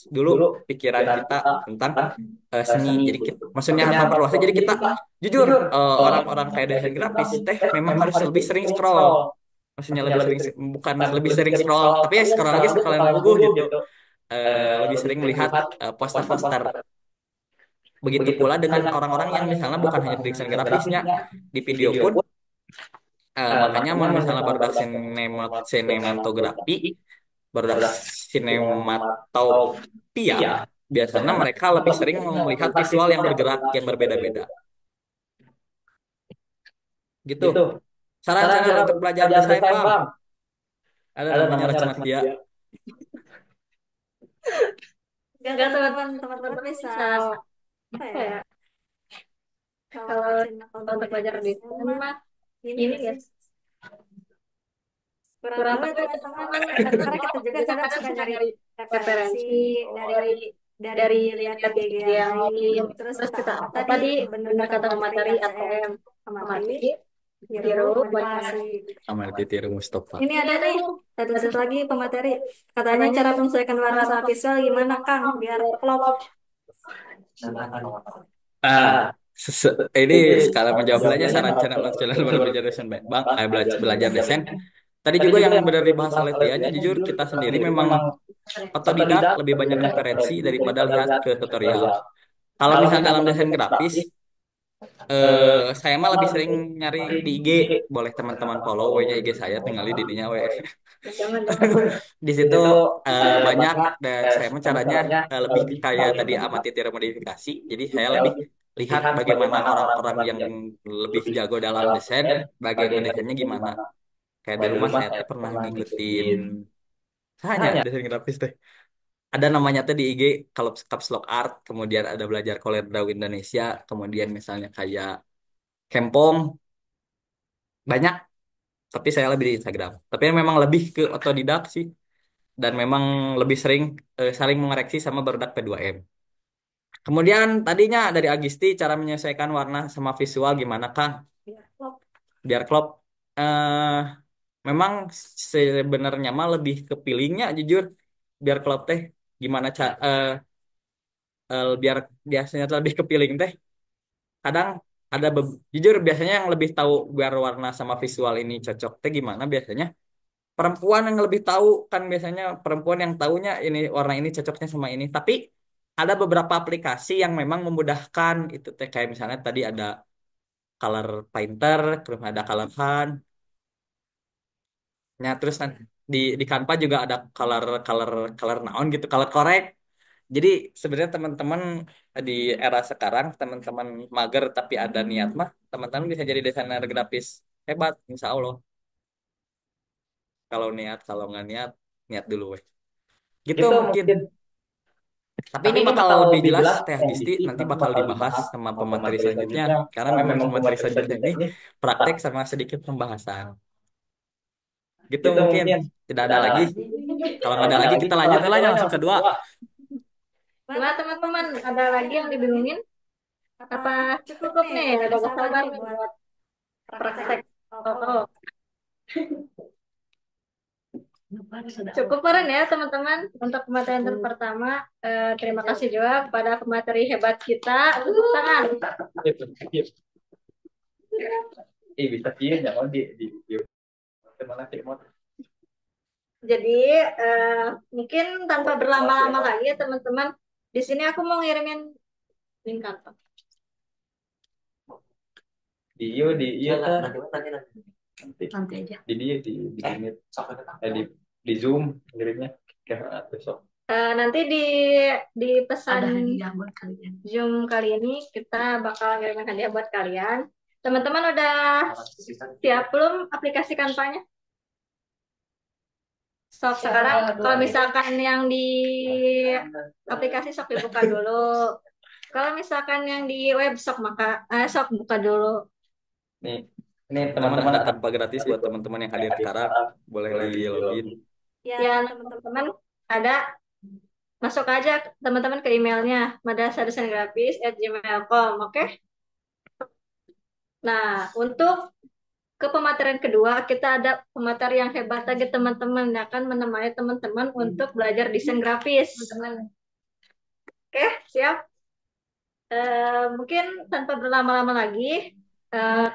dulu pikiran kita tentang seni. Jadi maksudnya memperluasnya. Jadi kita jujur, orang-orang kayak desain grafis teh memang harus lebih sering scroll. Maksudnya lebih sering, bukan lebih sering scroll, tapi ya scroll lagi sekalian puguh gitu. Lebih sering melihat poster-poster. Begitu pula dengan orang-orang yang misalnya bukan hanya di desain grafisnya, di video pun, makanya mau misalnya barudak sinematografi, barudak sinematopia, biasanya mereka lebih sering melihat visual yang bergerak yang berbeda-beda. Gitu. Saran-saran untuk belajar desain, Bang. Ada namanya Rachmat dia. Enggak, teman-teman bisa apa ya? Kalau untuk belajar desain mah ini ya kurang tahu ya teman-teman, karena kita juga kadang suka nyari referensi dari lihat di IG yang lain, terus kita apa tadi benar kata materi ATM amati tiru modifikasi. Sama Titir Mustafa. Ini ada nih satu lagi pemateri, katanya cara menyesuaikan warna sama visual gimana Kang biar klop. Ah, ini sekali menjawab belajar saran channel channel baru belajar desain bang, belajar desain. Tadi juga yang benar dibahas oleh Tianya, jujur kita sendiri memang otodidak, lebih banyak referensi daripada lihat ke tutorial. Kalau misalnya dalam desain grafis, saya mah lebih sering nyari di IG. Boleh teman-teman follow nya IG saya, tinggal di dinya we. Di situ banyak, dan saya mah caranya lebih kayak tadi amati tiru modifikasi. Jadi saya lebih lihat bagaimana orang-orang yang lebih jago dalam desain, bagian desainnya gimana. Kayak di rumah saya teh pernah ngikutin hanya desain grafis teh. Ada namanya tuh di IG kalau Caps Lock Art, kemudian ada belajar Kolerdaw Indonesia, kemudian misalnya kayak Kempong, banyak. Tapi saya lebih di Instagram. Tapi memang lebih ke otodidak sih, dan memang lebih sering saling mengoreksi sama barudak P2M. Kemudian tadinya dari Agisti cara menyelesaikan warna sama visual gimana Kang? Biar klop. Eh Memang sebenarnya mah lebih ke pilihnya jujur. Biar klop teh gimana biar biasanya tuh lebih kepiling teh. Kadang ada jujur biasanya yang lebih tahu biar warna sama visual ini cocok teh gimana biasanya. perempuan yang lebih tahu kan biasanya perempuan yang taunya ini warna ini cocoknya sama ini. Tapi ada beberapa aplikasi yang memang memudahkan itu teh kayak misalnya tadi ada Color Painter, terus ada Color Hunt. Nah, terus di Canva juga ada color color color naon gitu, color correct. Jadi sebenarnya teman-teman di era sekarang, teman-teman mager tapi ada niat mah, teman-teman bisa jadi desainer grafis hebat, insya Allah. Kalau niat, kalau nggak niat, niat dulu weh. Gitu Gitu mungkin. mungkin. Tapi Tapi ini ini bakal bakal lebih lebih jelas jelas Teh Teh Disti Disti nanti nanti bakal bakal dibahas dibahas sama sama pemateri pemateri selanjutnya. selanjutnya Karena karena memang memang pemateri pemateri selanjutnya selanjutnya ini ini praktek sama sedikit pembahasan. Gitu gitu mungkin. mungkin. Tidak Tidak ada ada lagi. lagi. Kalau Kalau nggak ada nggak ada lagi lagi kita kita lanjut lanjut aja aja langsung langsung kedua. kedua. Gimana teman-teman? Ada lagi yang dibingungin? Apa cukup nih? Ada sabar nih buat praktek. Oh, cukup keren ya teman-teman untuk pemateri yang pertama. Terima kasih juga kepada pemateri hebat kita. Tepuk tangan. Bisa sih jangan di mana sih mau. Jadi mungkin tanpa berlama-lama lagi ya teman-teman. Di sini aku mau ngirimin link kantor. Di Nanti aja. di dia di Meet. Di Zoom kirimnya kayak besok. Nanti di pesan Zoom kali ini kita bakal ngirimin hadiah buat kalian. Teman-teman udah siap belum aplikasi Canva-nya? Sok sekarang kalau misalkan yang di aplikasi sok dibuka dulu. Kalau misalkan yang di web sok sok buka dulu. Nih, ini Teman teman-teman ada ada tanpa gratis buat teman-teman yang hadir sekarang. Boleh boleh di di login. login. Ya, teman-teman ada masuk aja teman-teman ke emailnya madrasahdesaingrafis@gmail.com, oke? Nah, untuk ke pematerian kedua, kita ada pemateri yang hebat lagi teman-teman yang akan menemani teman-teman untuk belajar desain grafis. Oke, siap? Mungkin tanpa berlama-lama lagi, eh,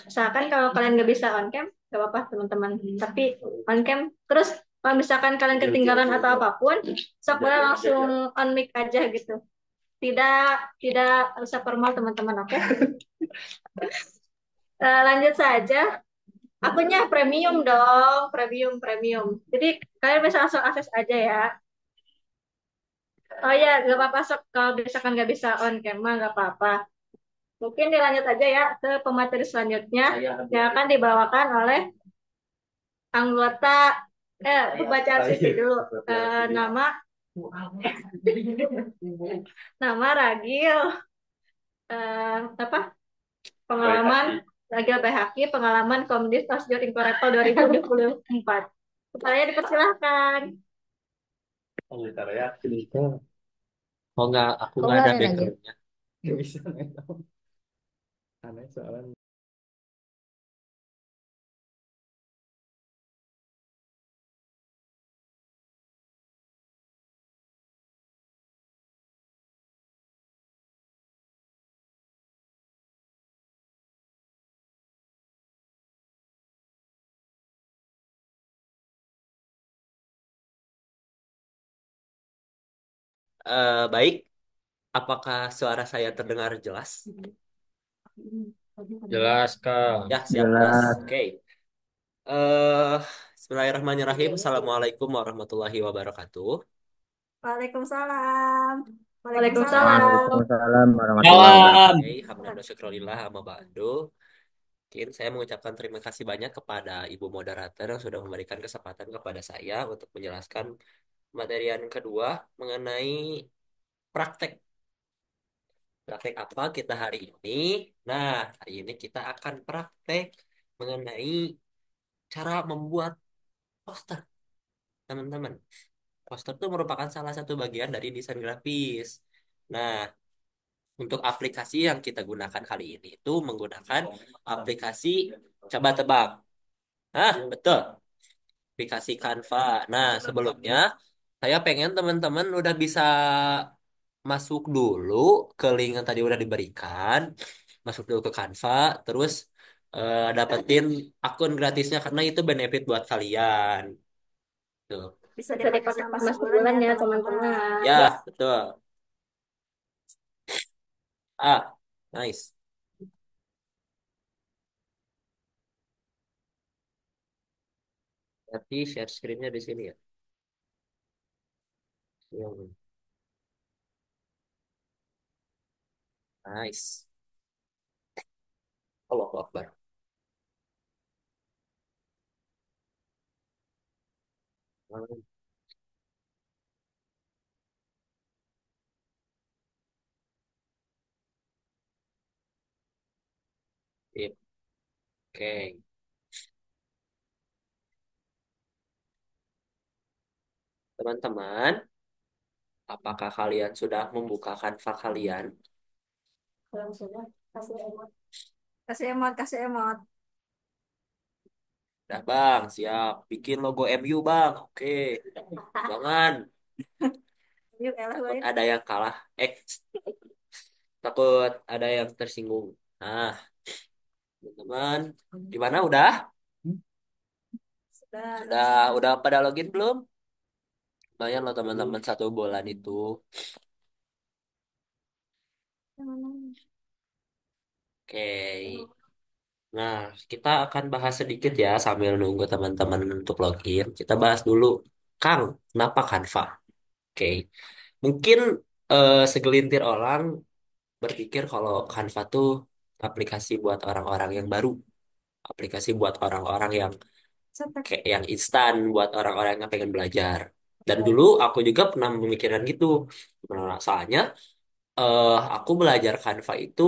seakan kalau kalian nggak bisa on cam, nggak apa-apa teman-teman. Tapi on cam, terus kalau misalkan kalian ketinggalan atau apapun, sok boleh langsung on mic aja gitu. Tidak tidak usah formal teman-teman, oke? Lanjut saja. Akunnya premium dong, premium premium. Jadi kalian bisa langsung akses aja ya. Oh ya, nggak apa-apa sok kalau misalkan nggak bisa on cam mah nggak apa-apa. Mungkin dilanjut aja ya ke pemateri selanjutnya yang akan dibawakan oleh anggota pembacaan sisi dulu. Nama nama Ragil, apa pengalaman Ragil Behaki, pengalaman Komdis Tasjur Inkorektor 2024. Saya dipersilahkan. Oh, bentar ya. Oh enggak, aku Kok nggak nggak ada ada lagi? backgroundnya. Nggak bisa nih. Aneh soalnya. Baik, apakah suara saya terdengar jelas? Jelas, Kak. Ya, siap jelas. Jelas. Oke. Eh, Bismillahirrahmanirrahim. Assalamualaikum warahmatullahi wabarakatuh. Waalaikumsalam. Waalaikumsalam. Waalaikumsalam warahmatullahi Salam. wabarakatuh. Oke, hamdan wa syukurillah amma ba'du. Mungkin saya mengucapkan terima kasih banyak kepada Ibu Moderator yang sudah memberikan kesempatan kepada saya untuk menjelaskan materi yang kedua mengenai praktek. Praktek apa kita hari ini? Nah, hari ini kita akan praktek mengenai cara membuat poster, teman-teman. Poster itu merupakan salah satu bagian dari desain grafis. Nah, untuk aplikasi yang kita gunakan kali ini itu menggunakan aplikasi coba tebak. Ah, betul. Aplikasi Canva. Nah, sebelumnya saya pengen teman-teman udah bisa masuk dulu ke link yang tadi udah diberikan. Masuk dulu ke Canva, terus dapetin akun gratisnya karena itu benefit buat kalian. Tuh. Bisa dipakai selama sebulan ya, teman-teman. Ya, betul. Ah, nice. Berarti share screen-nya di sini ya. Hmm, nice. Allahu Akbar. Hmm, sip. Oke, teman-teman, apakah kalian sudah membuka Canva kalian? Kalau sudah, kasih emot. Kasih emot, kasih emot. Udah bang, siap. Bikin logo MU bang. Oke, jangan Yuk, elah, takut lain. ada yang kalah. Takut ada yang tersinggung. Nah, teman-teman, gimana? Udah? Sudah. Udah pada login belum? Lumayan loh teman-teman 1 bulan itu. Oke. Nah, kita akan bahas sedikit ya sambil nunggu teman-teman untuk login. Kita bahas dulu, Kang, kenapa Canva? Oke. Mungkin segelintir orang berpikir kalau Canva tuh aplikasi buat orang-orang yang baru, aplikasi buat orang-orang yang kayak yang instan, buat orang-orang yang pengen belajar. Dan dulu aku juga pernah memikirkan gitu. Nah, soalnya aku belajar Canva itu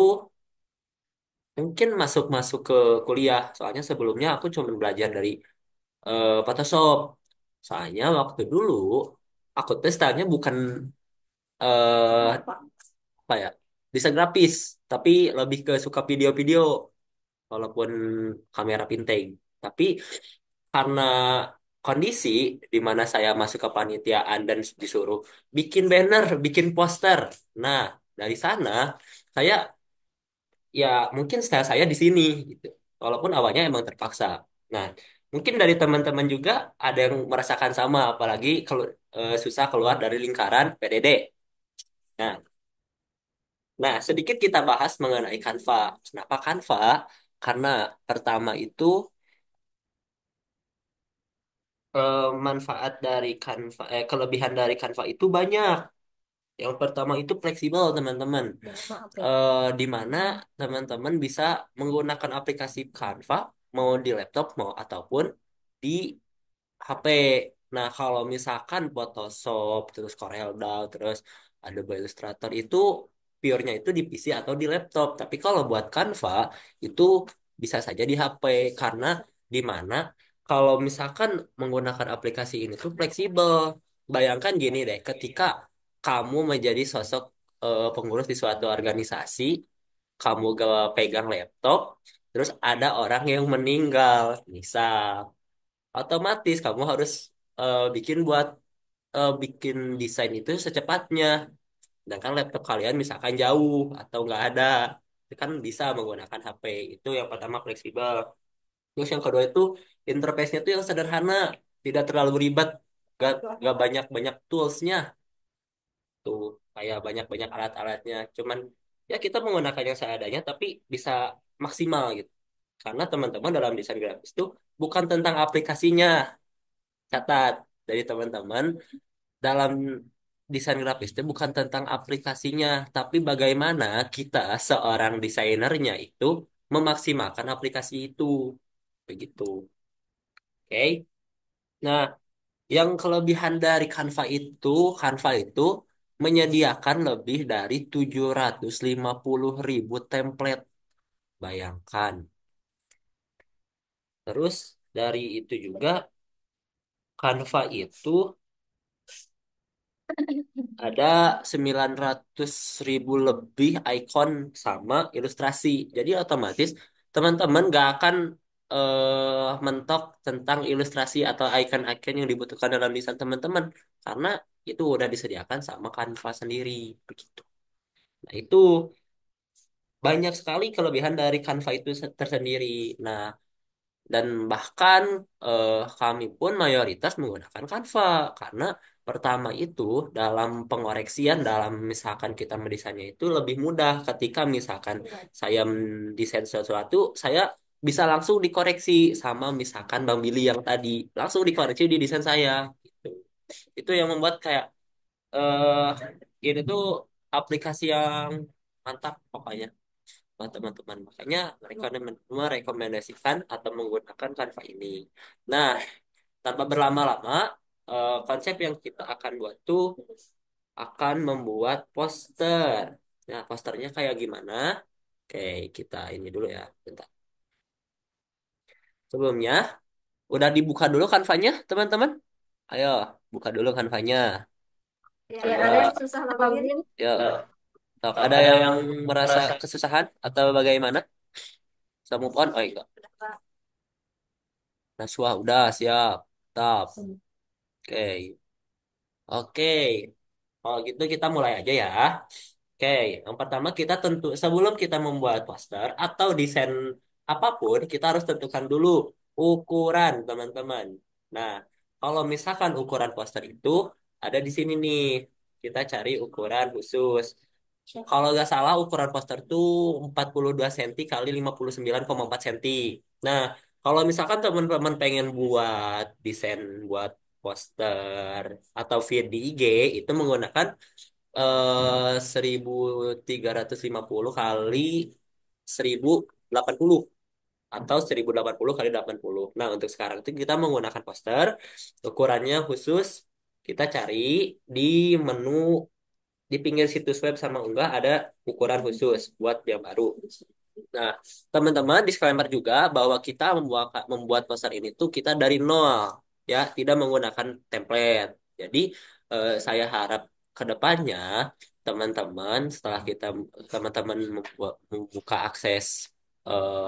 mungkin masuk-masuk ke kuliah. Soalnya sebelumnya aku cuma belajar dari Photoshop. Soalnya waktu dulu aku tes stylenya bukan apa ya desain grafis, tapi lebih ke suka video-video walaupun kamera pinting. Tapi karena kondisi di mana saya masuk ke panitiaan dan disuruh bikin banner, bikin poster. Nah, dari sana saya ya mungkin style saya di sini gitu. Walaupun awalnya emang terpaksa. Nah, mungkin dari teman-teman juga ada yang merasakan sama, apalagi kalau susah keluar dari lingkaran PDD. Nah, sedikit kita bahas mengenai Canva. Kenapa Canva? Karena pertama itu manfaat dari Canva, kelebihan dari Canva itu banyak. Yang pertama itu fleksibel, teman-teman. Di mana teman-teman bisa menggunakan aplikasi Canva mau di laptop mau ataupun di HP. Nah, kalau misalkan Photoshop, terus CorelDRAW, terus Adobe Illustrator itu pure-nya itu di PC atau di laptop. Tapi kalau buat Canva itu bisa saja di HP karena di mana kalau misalkan menggunakan aplikasi ini tuh fleksibel. Bayangkan gini deh, ketika kamu menjadi sosok pengurus di suatu organisasi, kamu gak pegang laptop, terus ada orang yang meninggal, misal otomatis kamu harus bikin desain itu secepatnya. Sedangkan laptop kalian misalkan jauh atau nggak ada, itu kan bisa menggunakan HP. Itu yang pertama fleksibel. Terus yang kedua itu interface-nya itu yang sederhana, tidak terlalu ribet, gak banyak-banyak toolsnya tuh, kayak banyak-banyak alat-alatnya. Cuman ya kita menggunakannya seadanya, tapi bisa maksimal gitu. Karena teman-teman dalam desain grafis itu bukan tentang aplikasinya, catat dari teman-teman dalam desain grafis itu bukan tentang aplikasinya, tapi bagaimana kita seorang desainernya itu memaksimalkan aplikasi itu. Begitu. Oke. Nah, yang kelebihan dari Canva itu menyediakan lebih dari 750.000 template. Bayangkan. Terus dari itu juga Canva itu ada 900.000 lebih icon sama ilustrasi. Jadi otomatis teman-teman gak akan mentok tentang ilustrasi atau icon-icon yang dibutuhkan dalam desain teman-teman. Karena itu udah disediakan sama Canva sendiri. Begitu. Nah itu banyak sekali kelebihan dari Canva itu tersendiri. Nah, dan bahkan kami pun mayoritas menggunakan Canva karena pertama itu dalam pengoreksian dalam misalkan kita mendesainnya itu lebih mudah ketika misalkan saya mendesain sesuatu saya bisa langsung dikoreksi sama misalkan Bang Billy yang tadi langsung dikoreksi di desain saya gitu. Itu yang membuat kayak eh ini tuh aplikasi yang mantap pokoknya buat teman-teman. Makanya mereka merekomendasikan atau menggunakan Canva ini. Nah, tanpa berlama-lama, konsep yang kita akan buat tuh akan membuat poster. Nah, posternya kayak gimana? Oke, kita ini dulu ya, bentar. Sebelumnya, udah dibuka dulu Canva-nya, teman-teman? Ayo, buka dulu Canva-nya. Ya, Coba, ada yang susah login. yuk. Sok, ada yang merasa kesusahan atau bagaimana? Bisa move on? Oh, enggak. Naswa, udah siap. Tap. Oke. Oke. Kalau gitu kita mulai aja ya. Oke, yang pertama kita tentu sebelum kita membuat poster atau desain apapun, kita harus tentukan dulu ukuran, teman-teman. Nah, kalau misalkan ukuran poster itu ada di sini nih. Kita cari ukuran khusus. Kalau nggak salah ukuran poster tuh 42 cm kali 59,4 cm. Nah, kalau misalkan teman-teman pengen buat desain buat poster atau feed di IG itu menggunakan 1350 kali 1080 atau 1080 kali 80. Nah, untuk sekarang itu kita menggunakan poster ukurannya khusus kita cari di menu di pinggir situs web sama enggak ada ukuran khusus buat yang baru. Nah, teman-teman disclaimer juga bahwa kita membuat poster ini tuh kita dari nol ya, tidak menggunakan template. Jadi saya harap ke depannya teman-teman setelah kita teman-teman membuka akses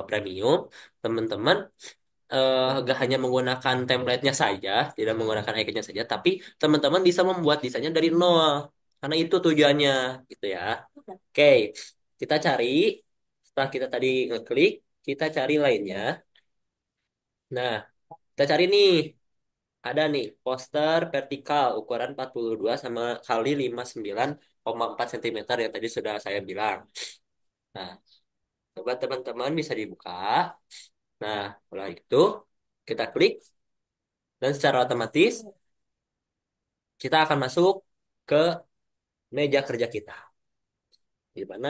premium, teman-teman gak hanya menggunakan template-nya saja, tidak menggunakan icon-nya saja, tapi teman-teman bisa membuat desainnya dari nol. Karena itu tujuannya, gitu ya. Oke, kita cari. Setelah kita tadi ngeklik, kita cari lainnya. Nah, kita cari nih. Ada nih, poster vertikal ukuran 42 sama kali 59,4 cm yang tadi sudah saya bilang. Nah, coba teman-teman bisa dibuka. Nah, setelah itu, kita klik. Dan secara otomatis, kita akan masuk ke meja kerja kita. Di mana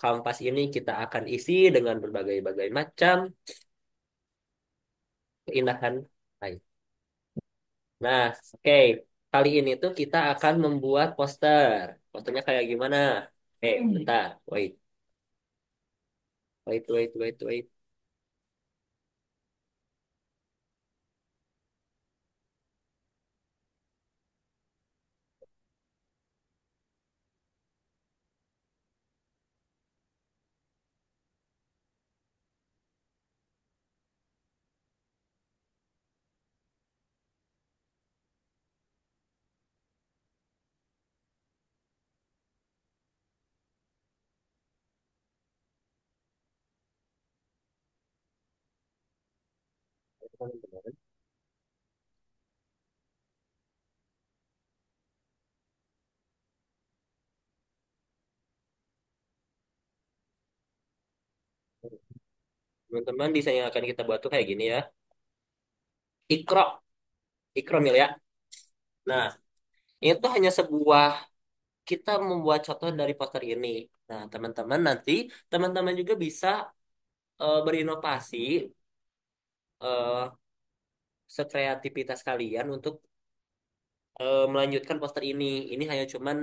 kanvas ini kita akan isi dengan berbagai-bagai macam keindahan lain. Nah, oke. Kali ini tuh kita akan membuat poster. Posternya kayak gimana? Bentar. Wait. Wait, wait, wait, wait. Teman-teman, desain yang akan kita buat tuh kayak gini ya. Ikro. Ikro mil ya. Nah, itu hanya sebuah kita membuat contoh dari poster ini. Nah, teman-teman nanti teman-teman juga bisa berinovasi eh, sekreativitas kalian untuk melanjutkan poster ini. Ini hanya cuman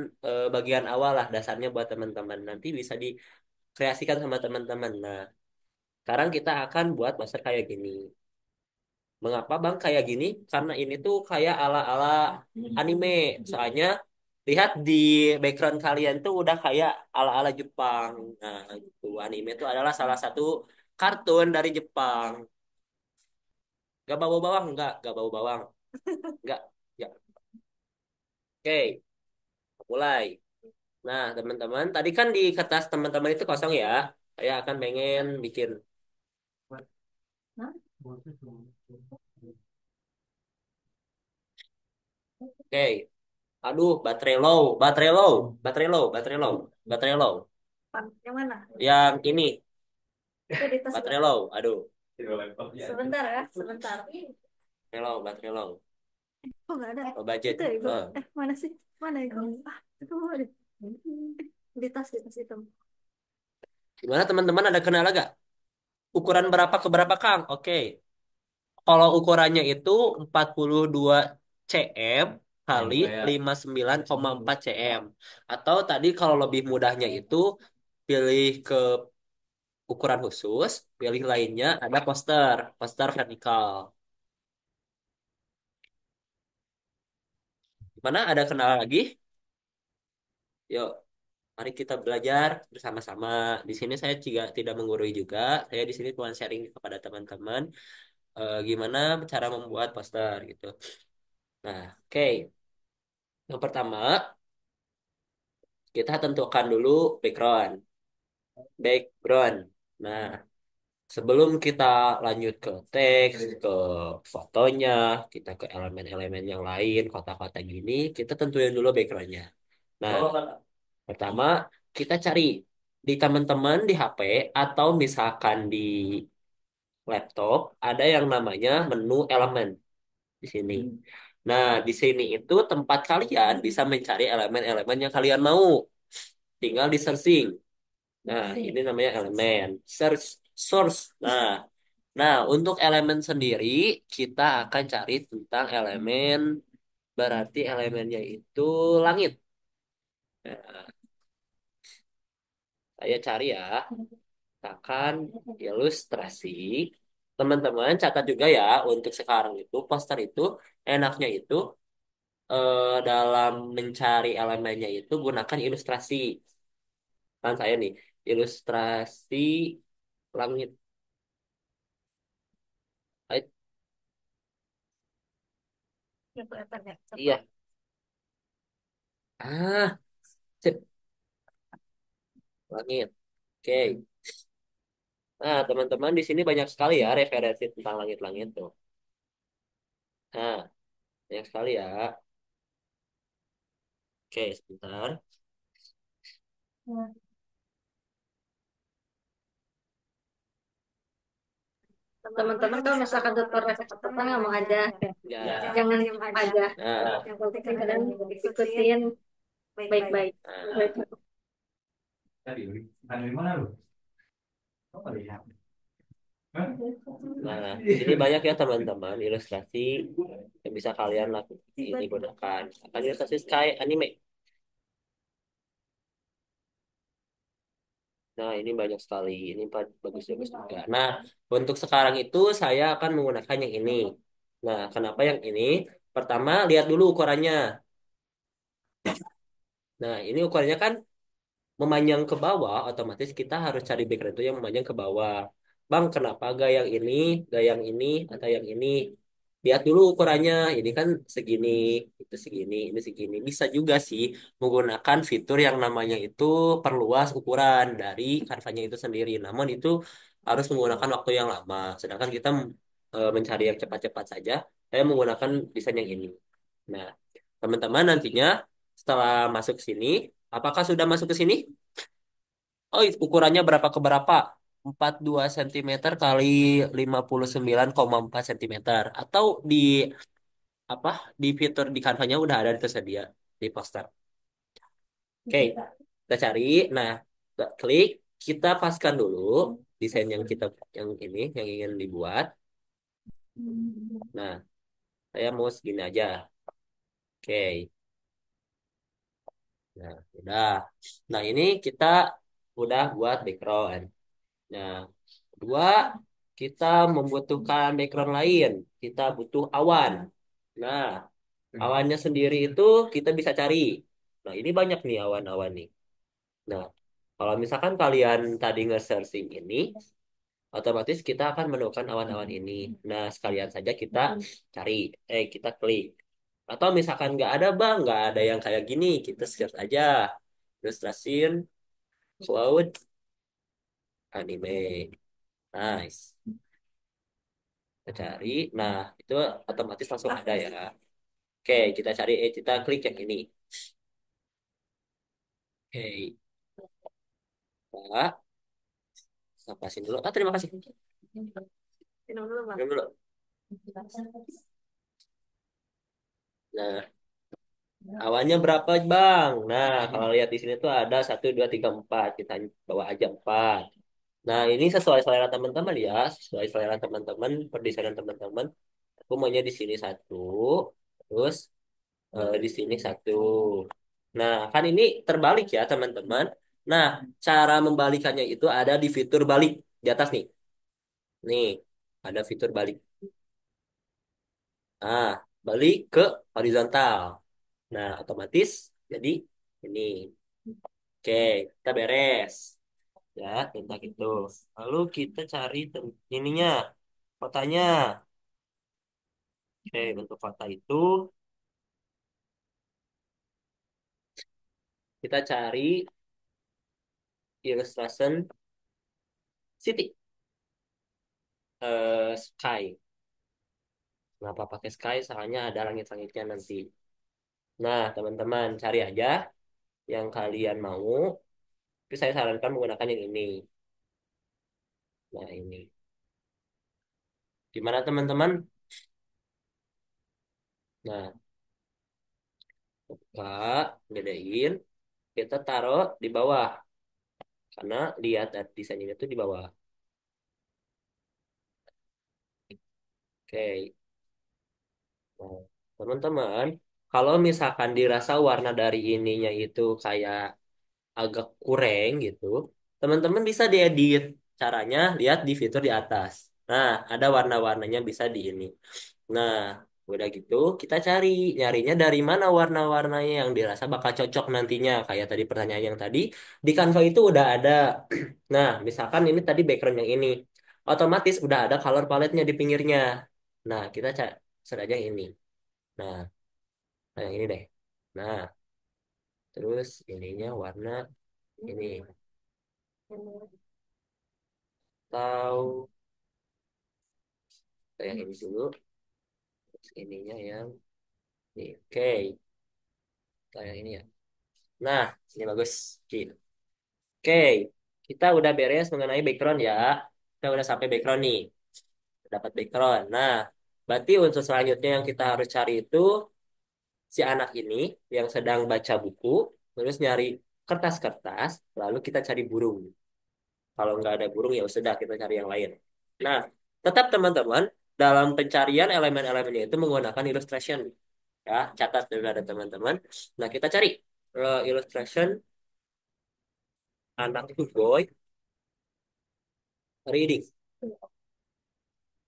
bagian awal lah dasarnya buat teman-teman. Nanti bisa dikreasikan sama teman-teman. Nah, sekarang kita akan buat poster kayak gini. Mengapa Bang kayak gini? Karena ini tuh kayak ala-ala anime. Soalnya lihat di background kalian tuh udah kayak ala-ala Jepang. Nah, itu anime itu adalah salah satu kartun dari Jepang. Gak bau bawang? Gak bau bawang. Gak. Ya. Oke, mulai. Nah, teman-teman, tadi kan di kertas teman-teman itu kosong ya. Saya akan pengen bikin. Oke. Aduh, baterai low, baterai low, baterai low, baterai low, baterai low. Yang mana? Yang ini, Itu di tas. baterai low. Aduh, Sebentar ya, sebentar. baterai low, baterai low. Oh nggak ada. Low budget. Itu ya, Ibu. Mana sih? Mana itu? Itu mana? Di tas itu. Gimana teman-teman, ada kenal gak? Ukuran berapa ke berapa, Kang? Oke. Kalau ukurannya itu 42 cm kali 59,4 cm. Atau tadi kalau lebih mudahnya itu pilih ke ukuran khusus, pilih lainnya ada poster, poster vertikal. Mana ada kenal lagi? Yuk, mari kita belajar bersama-sama. Di sini saya juga tidak menggurui juga. Saya di sini cuma sharing kepada teman-teman gimana cara membuat poster gitu. Nah, oke. Yang pertama, kita tentukan dulu background. Background. Nah, sebelum kita lanjut ke teks, ke fotonya, kita ke elemen-elemen yang lain, kotak-kotak gini, kita tentuin dulu backgroundnya. Nah, pertama kita cari di teman-teman di HP atau misalkan di laptop ada yang namanya menu elemen di sini. Nah, di sini itu tempat kalian bisa mencari elemen-elemen yang kalian mau. Tinggal di searching. Nah, ini namanya elemen. Search source. Nah, untuk elemen sendiri kita akan cari tentang elemen, berarti elemennya itu langit. Nah, saya cari ya, akan ilustrasi. Teman-teman catat juga ya, untuk sekarang itu poster itu enaknya itu dalam mencari elemennya itu gunakan ilustrasi. Kan saya nih, ilustrasi langit. Ait, Ya, kelihatan ya. iya. Ah, sip, langit. Oke. Nah, teman-teman di sini banyak sekali ya referensi tentang langit-langit tuh. Nah, banyak sekali ya. Oke, sebentar. Teman-teman kalau misalkan tutor kecepatan ngomong aja, Ya. jangan diem aja. Nah, Yang penting kalian ikutin baik-baik. nah, Tadi, dari mana lu? Oh, lihat. nah, ini banyak ya teman-teman ilustrasi yang bisa kalian lakukan ini gunakan. Akan ilustrasi sky anime. Nah, ini banyak sekali. Ini bagus-bagus juga. Nah, untuk sekarang itu saya akan menggunakan yang ini. Nah, kenapa yang ini? Pertama, lihat dulu ukurannya. Nah, ini ukurannya kan memanjang ke bawah, otomatis kita harus cari background itu yang memanjang ke bawah. Bang, kenapa gak yang ini, gak yang ini, atau yang ini? Lihat dulu ukurannya. Ini kan segini, itu segini, ini segini. Bisa juga sih menggunakan fitur yang namanya itu perluas ukuran dari kanvanya itu sendiri. Namun itu harus menggunakan waktu yang lama. Sedangkan kita mencari yang cepat-cepat saja, saya menggunakan desain yang ini. Nah, teman-teman nantinya setelah masuk sini, apakah sudah masuk ke sini? Oh, ukurannya berapa ke berapa? 42 cm kali 59,4 cm. Atau di apa? Di fitur di kanvanya udah ada tersedia di poster. Oke, kita cari. Nah, kita klik, kita paskan dulu desain yang kita yang ini yang ingin dibuat. Nah, saya mau segini aja. Oke. Nah, udah. Nah, ini kita udah buat background. Nah, kedua, kita membutuhkan background lain. Kita butuh awan. Nah, awannya sendiri itu kita bisa cari. Nah, ini banyak nih awan-awan nih. Nah, kalau misalkan kalian tadi nge-searching ini, otomatis kita akan menemukan awan-awan ini. Nah, sekalian saja kita cari, kita klik. Atau misalkan nggak ada bang, nggak ada yang kayak gini, kita search aja. ilustrasi, cloud, anime. Nice. Kita cari. Nah, itu otomatis langsung ada ya. Oke, kita cari, kita klik yang ini. Oke, Pak. Lepasin dulu. Ah, terima kasih. Minum dulu, Bang. Minum dulu. Nah, awannya berapa, Bang? Nah, kalau lihat di sini tuh ada 1, 2, 3, 4. Kita bawa aja 4. Nah, ini sesuai selera teman-teman ya. Sesuai selera teman-teman, perdesainan teman-teman. Aku maunya di sini 1. Terus di sini 1. Nah, kan ini terbalik ya, teman-teman. Nah, cara membalikannya itu ada di fitur balik. Di atas nih. Nih, ada fitur balik. Nah, balik ke horizontal. Nah, otomatis jadi ini. Oke, kita beres. Ya, tentang itu. Lalu kita cari ininya, kotanya. Oke, bentuk kota itu kita cari illustration city, sky. Kenapa pakai sky? Soalnya ada langit-langitnya nanti. Nah, teman-teman cari aja yang kalian mau. Tapi saya sarankan menggunakan yang ini. Nah, ini. Gimana teman-teman? Nah, buka, gedein, kita taruh di bawah. Karena lihat desainnya itu di bawah. Oke. Nah, teman-teman, kalau misalkan dirasa warna dari ininya itu kayak agak kurang gitu, teman-teman bisa diedit. Caranya lihat di fitur di atas. Nah, ada warna-warnanya bisa di ini. Nah, udah gitu kita nyarinya dari mana warna-warnanya yang dirasa bakal cocok nantinya. Kayak tadi pertanyaan yang tadi, di Canva itu udah ada. Nah, misalkan ini tadi background yang ini. Otomatis udah ada color palette-nya di pinggirnya. Nah, kita set aja yang ini. Nah, yang ini deh. Nah, terus ininya warna ini. Atau yang ini dulu. Terus ininya yang ini. Oke, yang ini ya. Nah, ini bagus. Oke, kita udah beres mengenai background ya. Kita udah sampai background nih. Dapat background. Nah, berarti unsur selanjutnya yang kita harus cari itu si anak ini yang sedang baca buku, terus nyari kertas-kertas, lalu kita cari burung. Kalau nggak ada burung ya sudah kita cari yang lain. Nah, tetap teman-teman dalam pencarian elemen-elemennya itu menggunakan illustration. Ya, catat dulu ada teman-teman. Nah, kita cari illustration anak itu boy reading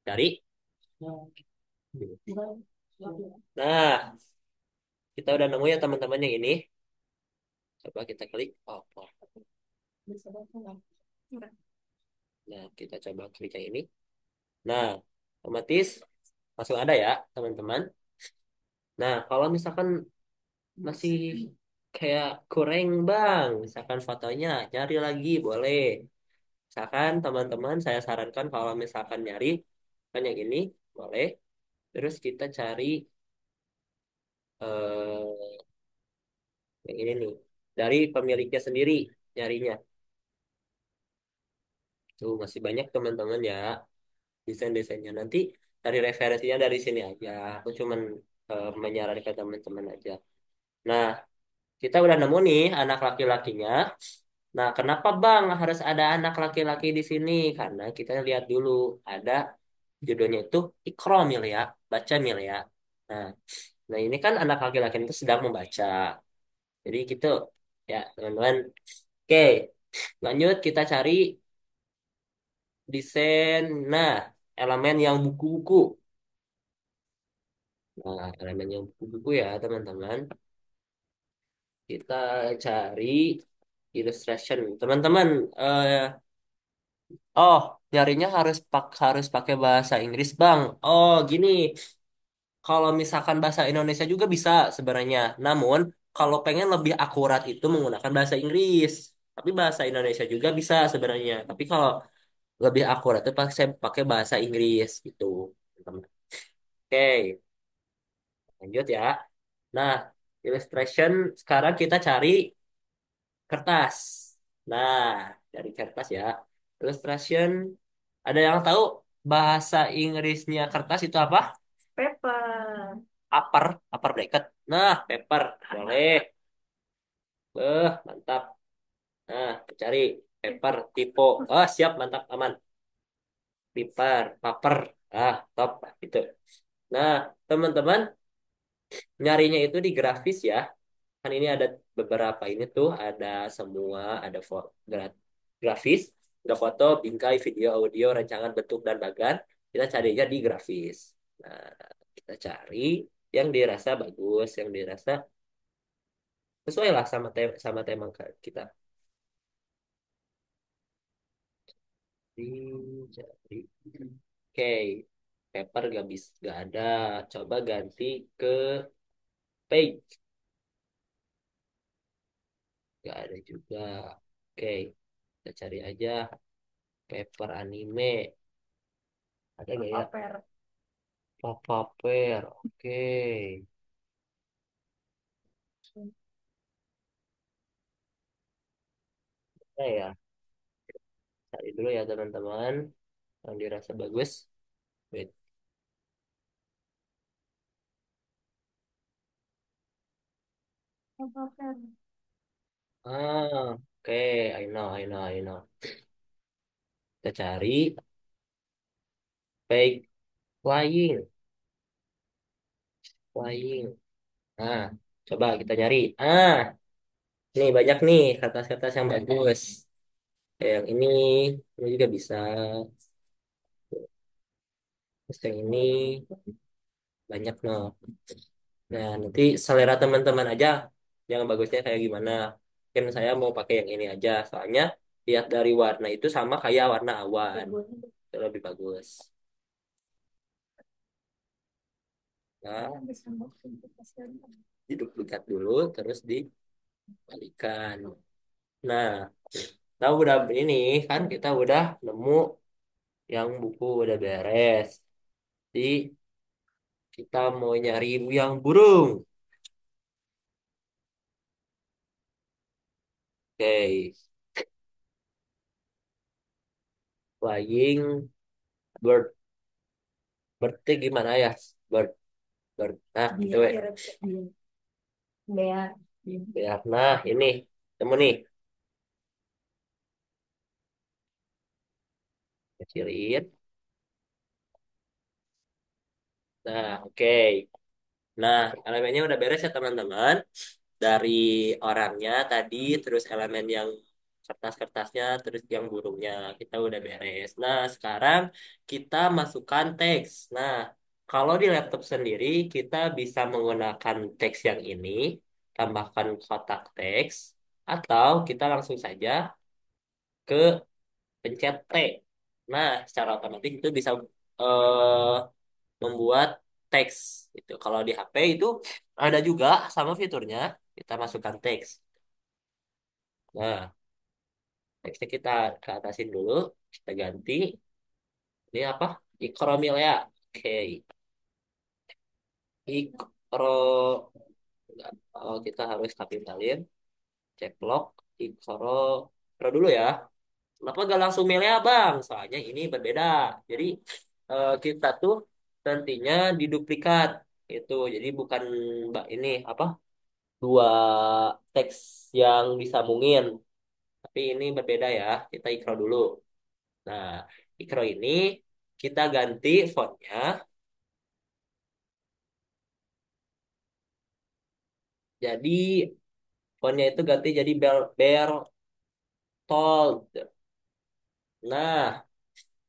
dari. Nah, kita udah nemu ya teman-teman yang ini. Coba kita klik. Oh, oh. Nah, kita coba klik yang ini. Nah, otomatis langsung ada ya, teman-teman. Nah, kalau misalkan masih kayak kurang bang, misalkan fotonya nyari lagi boleh. Misalkan teman-teman saya sarankan kalau misalkan nyari kan yang ini boleh. Terus kita cari eh, yang ini nih dari pemiliknya sendiri nyarinya. Tuh masih banyak teman-teman ya desain-desainnya. Nanti dari referensinya dari sini aja. Aku cuman menyarankan teman-teman aja. Nah, kita udah nemu nih anak laki-lakinya. Nah, kenapa Bang harus ada anak laki-laki di sini? Karena kita lihat dulu ada judulnya itu Iqra ya, baca ya. Nah, nah ini kan anak laki-laki itu sedang membaca. Jadi gitu ya, teman-teman. Oke, lanjut kita cari desain. Nah, elemen yang buku-buku. Nah, elemen yang buku-buku ya, teman-teman. Kita cari illustration. Teman-teman, oh, nyarinya harus pakai bahasa Inggris, Bang. Oh, gini. Kalau misalkan bahasa Indonesia juga bisa sebenarnya. Namun, kalau pengen lebih akurat itu menggunakan bahasa Inggris. Tapi bahasa Indonesia juga bisa sebenarnya. Tapi kalau lebih akurat itu saya pakai bahasa Inggris gitu. Teman-teman. Oke, lanjut ya. Nah, illustration sekarang kita cari kertas. Nah, dari kertas ya. Illustration, ada yang tahu bahasa Inggrisnya kertas itu apa? Paper. Upper, upper bracket. Nah, paper. Boleh. Mantap. Nah, cari paper, typo. Oh, siap, mantap, aman. Paper, paper. Top. Itu. Nah, teman-teman, nyarinya itu di grafis ya. Kan ini ada beberapa ini tuh, ada semua, ada grafis, ada foto, bingkai, video, audio, rancangan bentuk dan bagan. Kita carinya di grafis. Nah, kita cari yang dirasa bagus, yang dirasa sesuai lah sama tema kita. Cari. Oke, paper gak ada. Coba ganti ke page, gak ada juga. Oke, kita cari aja paper anime. Ada nggak ya? Paper. Paper, oke. Nah ya, cari dulu ya teman-teman yang dirasa bagus. Wait. Paper. Oke, I know. Kita cari fake flying, flying. Nah, coba kita nyari. Nih banyak nih kertas-kertas yang bagus. Kayak yang ini juga bisa. Terus yang ini banyak no. Nah, nanti selera teman-teman aja yang bagusnya kayak gimana. Mungkin saya mau pakai yang ini aja, soalnya lihat dari warna itu sama kayak warna awan. Itu lebih bagus. Nah, diduplikat dulu, terus dibalikan. Nah, kita udah ini kan kita udah nemu yang buku udah beres. Jadi kita mau nyari yang burung. Oke, flying bird. Birdnya gimana ya? Bird, bird. Nah, itu we. Bea. Ya, nah ini temu nih. Kecilin. Nah, oke. Nah, elemennya udah beres ya teman-teman. Dari orangnya tadi, terus elemen yang kertas-kertasnya, terus yang burungnya. Kita udah beres. Nah, sekarang kita masukkan teks. Nah, kalau di laptop sendiri, kita bisa menggunakan teks yang ini, tambahkan kotak teks, atau kita langsung saja ke pencet T. Nah, secara otomatis itu bisa eh, membuat teks. Itu kalau di HP itu ada juga sama fiturnya, kita masukkan teks. Nah, teksnya kita ke atasin dulu, kita ganti. Ini apa? Ikromil ya. Oke, ikro. Enggak. Oh, kita harus kapitalisasi. Cek lock. Ikro. Ikro dulu ya. Kenapa gak langsung milih abang? Soalnya ini berbeda. Jadi kita tuh nantinya diduplikat itu. Jadi bukan ini apa dua teks yang disambungin. Tapi ini berbeda ya. Kita ikro dulu. Nah, ikro ini kita ganti fontnya. Jadi fontnya itu ganti jadi Bertold. Nah,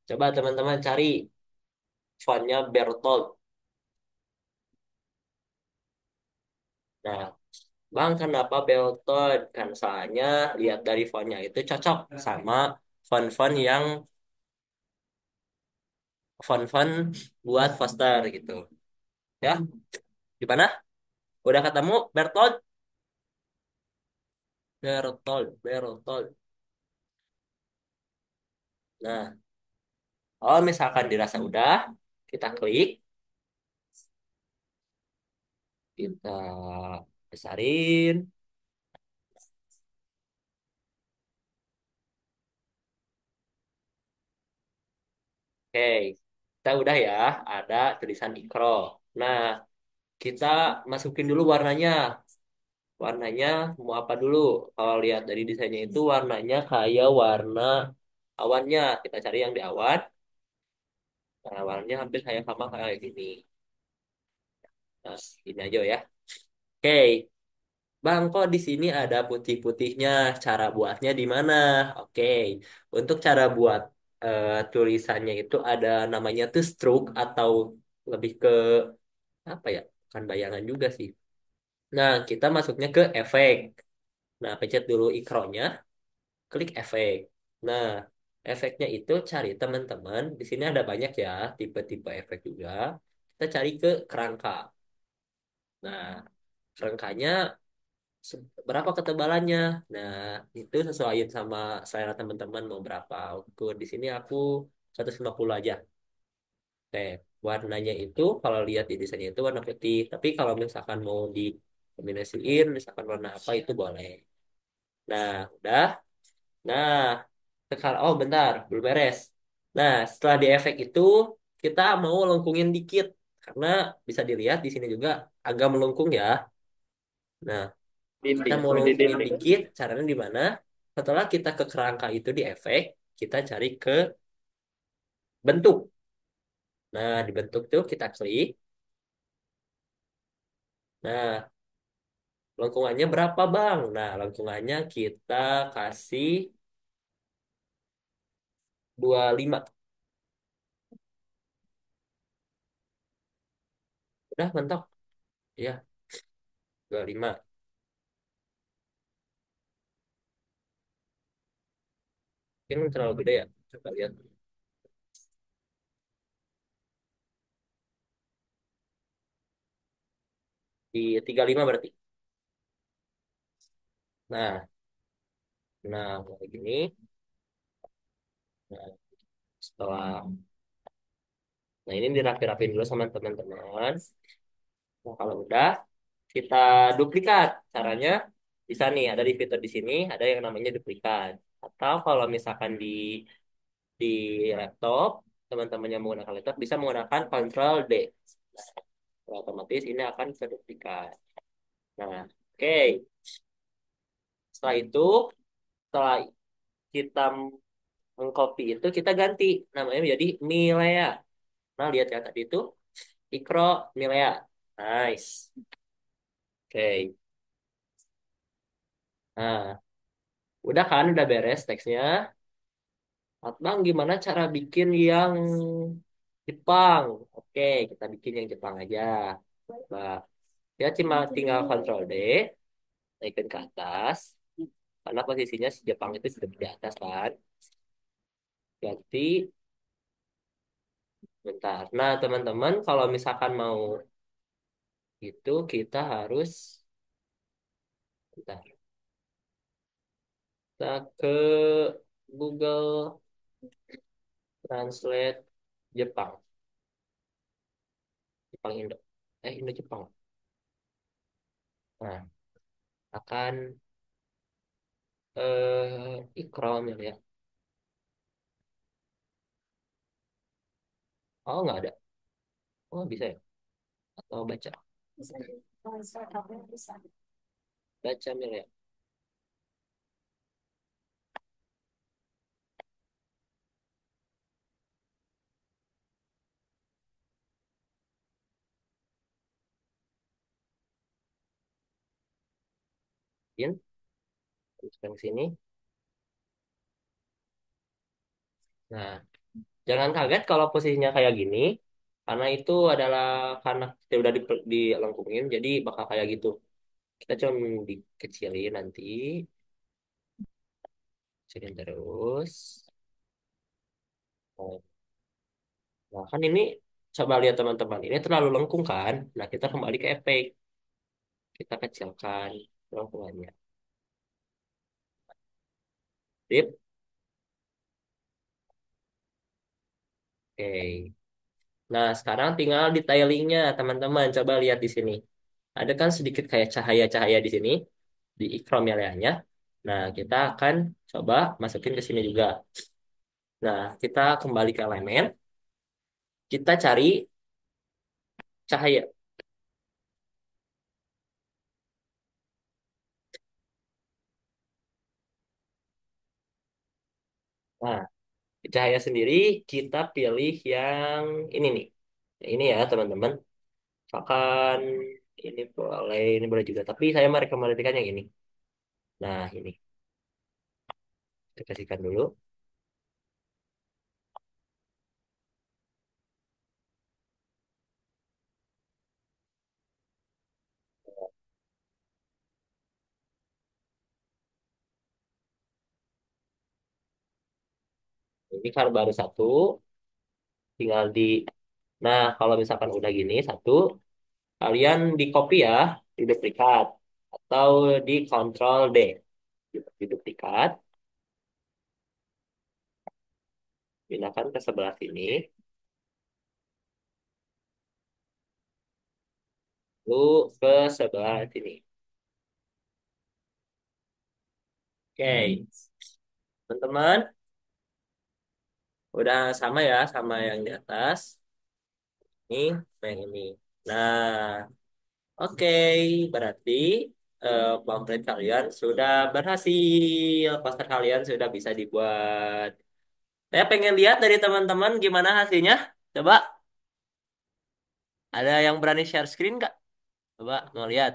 coba teman-teman cari fontnya Bertold. Nah, Bang, kenapa Belton? Kan soalnya lihat dari fontnya itu cocok sama font-font yang font-font buat poster gitu. Ya, gimana? Udah ketemu Berton? Bertolt, Bertolt. Nah, kalau misalkan dirasa udah, kita klik, kita besarin. Oke, kita udah ya, ada tulisan ikro. Nah, kita masukin dulu warnanya. Warnanya mau apa dulu? Kalau lihat dari desainnya itu warnanya kayak warna awannya. Kita cari yang di awan. Nah, warnanya hampir kayak sama kayak gini. Nah, ini aja ya. Oke, Bang, kok di sini ada putih-putihnya? Cara buatnya di mana? Oke, untuk cara buat tulisannya itu ada namanya tuh stroke atau lebih ke apa ya? Bukan bayangan juga sih. Nah, kita masuknya ke efek. Nah, pencet dulu ikronnya, klik efek. Nah, efeknya itu cari teman-teman. Di sini ada banyak ya, tipe-tipe efek juga. Kita cari ke kerangka. Nah, kerangkanya berapa ketebalannya. Nah, itu sesuaiin sama selera teman-teman mau berapa. Ukur di sini aku 150 aja. Oke, warnanya itu kalau lihat di desainnya itu warna putih. Tapi kalau misalkan mau dikombinasiin, misalkan warna apa itu boleh. Nah, udah. Nah, sekarang oh bentar, belum beres. Nah, setelah di efek itu kita mau lengkungin dikit karena bisa dilihat di sini juga agak melengkung ya. Nah, kita Dinding, mau oh, di lengkungin dinding. dikit, caranya di mana? Setelah kita ke kerangka itu di efek, kita cari ke bentuk. Nah, di bentuk tuh kita klik. Nah, lengkungannya berapa, Bang? Nah, lengkungannya kita kasih 25. Udah mentok. Ya, 25. Mungkin terlalu gede ya. Coba lihat. Di 35 berarti. Nah, kayak gini. Nah, setelah, nah ini dirapi-rapin dulu sama teman-teman. Nah, kalau udah, kita duplikat. Caranya bisa nih, ada di fitur di sini, ada yang namanya duplikat. Atau kalau misalkan di laptop, teman-teman yang menggunakan laptop bisa menggunakan Ctrl D. Nah, otomatis ini akan terduplikat. Nah, oke. Setelah itu, setelah kita mengcopy itu, kita ganti namanya menjadi Milea. Nah, lihat ya tadi itu Ikro Milea. Nice. Oke. Nah, udah kan, udah beres teksnya. Bang, gimana cara bikin yang Jepang? Oke, kita bikin yang Jepang aja. Nah, ya cuma tinggal Ctrl D, naikin ke atas. Karena posisinya si Jepang itu sudah di atas kan. Ganti, bentar. Nah, teman-teman, kalau misalkan mau itu, kita harus, bentar. Kita ke Google Translate Jepang. Jepang Indo. Indo Jepang. Nah, akan ikrom ya. Oh, nggak ada. Oh, bisa ya? Atau baca. Baca mil ya. In. Teruskan ke sini. Nah, jangan kaget kalau posisinya kayak gini. Karena itu adalah karena kita udah dilengkungin, jadi bakal kayak gitu. Kita cuma dikecilin nanti. Kecilin terus. Nah, kan ini coba lihat teman-teman. Ini terlalu lengkung kan? Nah, kita kembali ke efek. Kita kecilkan lengkungannya. Sip. Oke. Nah, sekarang tinggal detailingnya, teman-teman. Coba lihat di sini. Ada kan sedikit kayak cahaya-cahaya di sini, di ikromelia-nya. Nah, kita akan coba masukin ke sini juga. Nah, kita kembali ke elemen. Kita cari cahaya. Nah, cahaya sendiri kita pilih yang ini nih. Ini ya, teman-teman. Misalkan ini boleh juga. Tapi saya merekomendasikan yang ini. Nah, ini. Kita kasihkan dulu. Ini kan baru satu. Tinggal di Nah, kalau misalkan udah gini, satu, kalian di copy ya, di duplikat, atau di Ctrl D, di duplikat, pindahkan ke sebelah sini, lalu ke sebelah sini. Oke, teman-teman, udah sama ya, sama yang di atas, ini, sama yang ini. Nah, oke, berarti pamflet kalian sudah berhasil, poster kalian sudah bisa dibuat. Saya pengen lihat dari teman-teman gimana hasilnya. Coba, ada yang berani share screen nggak? Coba mau lihat.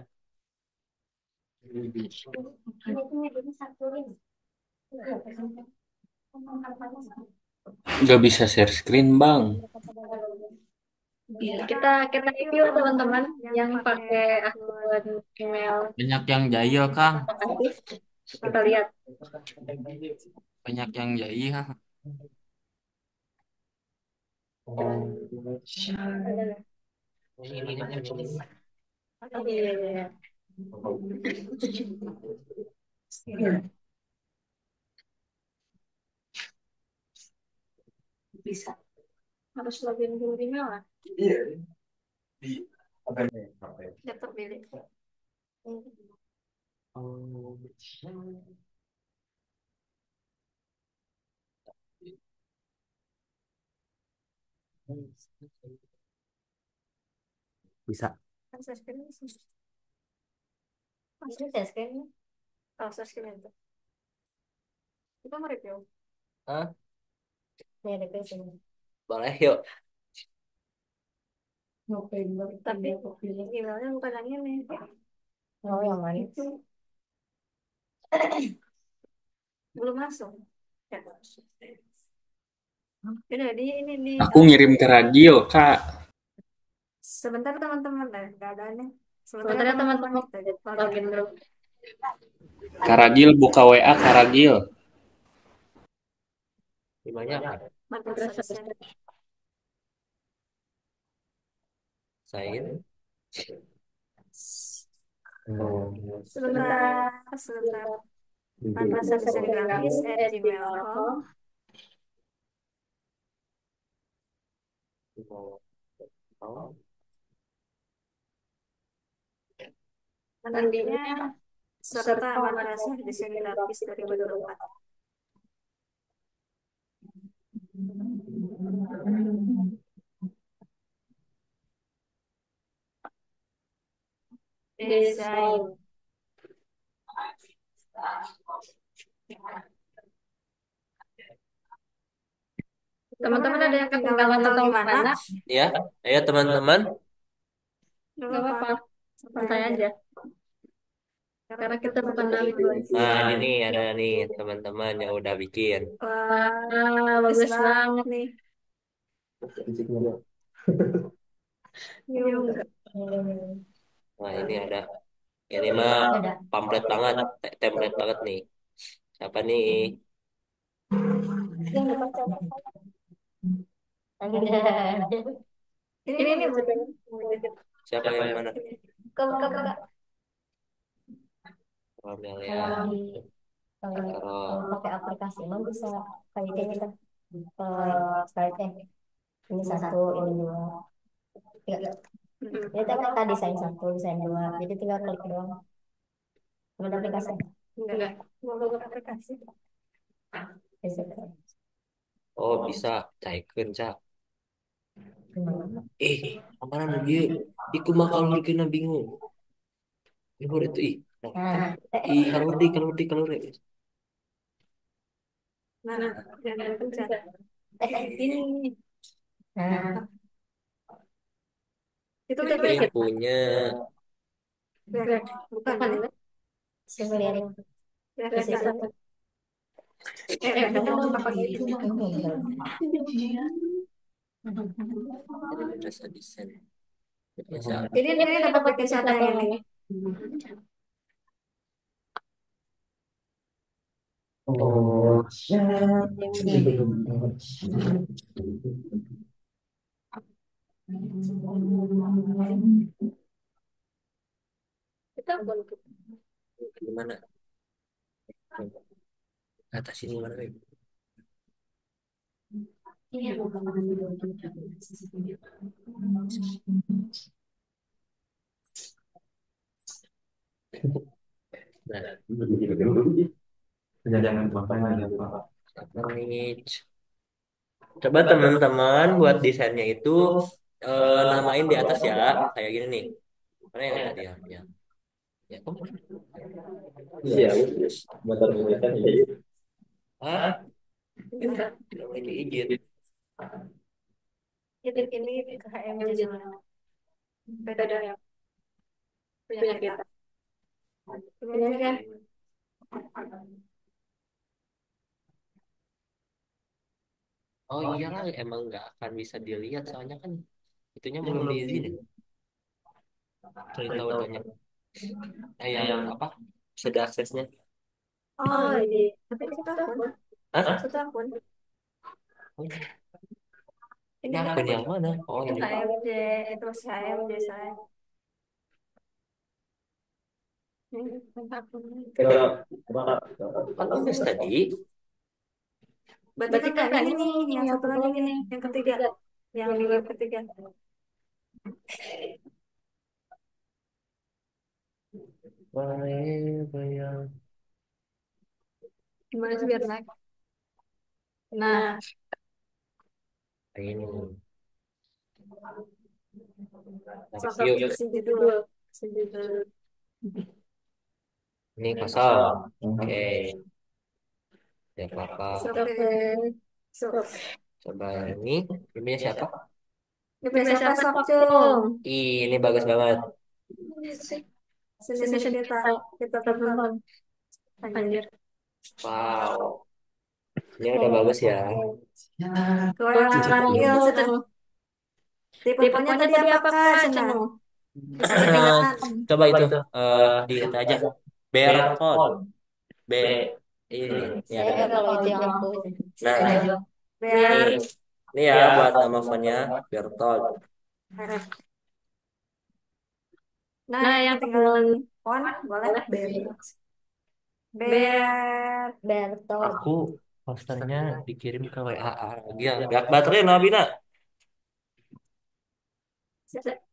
Nggak bisa share screen, Bang. Kita kita review teman-teman yang pakai akun email Banyak yang jahil, Kang. aktif. Kita lihat. Banyak yang jahil. Oh, iya, iya, iya. Bisa. Harus login dulu email lah. Laptop milik. Bisa. Kan share screen sih. Masih share screen. Oh, share screen itu. Kita mau review. Hah? Ya, review sini. Boleh yuk. Tapi emailnya bukan yang ini. Oh, yang mana? Itu belum masuk. Ya, masuk. Udah ini di Aku ngirim ke radio, Kak. sebentar teman-teman keadaannya. Sebentar ya, teman-teman kita login dulu. Karagil buka WA Karagil. Gimana kan? Madrasah. Sign. Sebentar. Madrasah Desain Grafis @gmail.com. Nantinya serta Madrasah Desain Grafis 2024. Desain. Teman-teman ada yang ketinggalan atau gimana? Ya, ayo teman-teman. Gak apa-apa, santai aja. Karena kita bukan ahli. Nah, ini nih ada nih teman-teman yang udah bikin. Wah, bagus banget nih. Juga. Nah, ini ada. Ini mah pamflet banget, template banget nih. Siapa nih? Yang dibaca. Ini bukan. Siapa yang mana? Buka. Amelia. Kalau pakai aplikasi mah bisa kayak gini kan. Slide ini satu, ini dua, tiga. Ini kan desain satu, desain dua. Jadi tinggal klik doang. Ada aplikasi. Enggak. Mau buka aplikasi. Bisa. Oh, bisa cairkan, Cak. Hmm. Apaan dia? Iku mah kalau kena bingung. Ibu itu Nah, Nah, kalau di. Nah, jangan pencet. ini. Nah, Itu itu Yang punya. bukan kan? saya lihat di situ. Kita mau pakai itu. Jadi madrasah desain. Biasa. Ini dapat bikin siapa yang ini? Oh, Kita pun Gimana? Atas ini mana nih? Nah, jangan makanya Pak. manage. Coba teman-teman buat desainnya itu namain di atas ya, kayak gini nih. Mana yang tadi ya? Ya, Iya, bentar kan ini. ah, yang ini izin. Ini ke HMJ soalnya. beda yang punya kita. Ini aja. Oh iyalah, emang nggak akan bisa dilihat soalnya kan itunya belum diizinin. Cerita utuhnya. Yang apa? Sudah aksesnya. Oh, iya. Tapi kita pun. Hah? Kita pun. Ini akun yang mana? Oh Itu ini. HMJ, itu masih HMJ saya. Kan tugas tadi. Berarti kan ini nih, yang satu lagi nih, yang ketiga, yang di web ketiga. Bayang. Gimana sih biar naik? Nah, Ini. sosok Yuk, judul. ini kosong. Oke, ya apa-apa. Coba ini siapa? Ini siapa Sok Cung? Ini bagus banget. Sini kita tonton. Anjir. Wow, ini udah bagus ya. Kewenangan il sudah. Tipenya tadi apakah Cina? Bisa ketinggalan. Coba itu di itu aja. Berthold. B ini ya. Saya kalau itu yang aku Nah, Biar ini ya buat nama font-nya Berthold. nah yang ketinggalan font boleh Bertol. Aku posternya dikirim ke WA lagi ya. Gak baterai Nabina.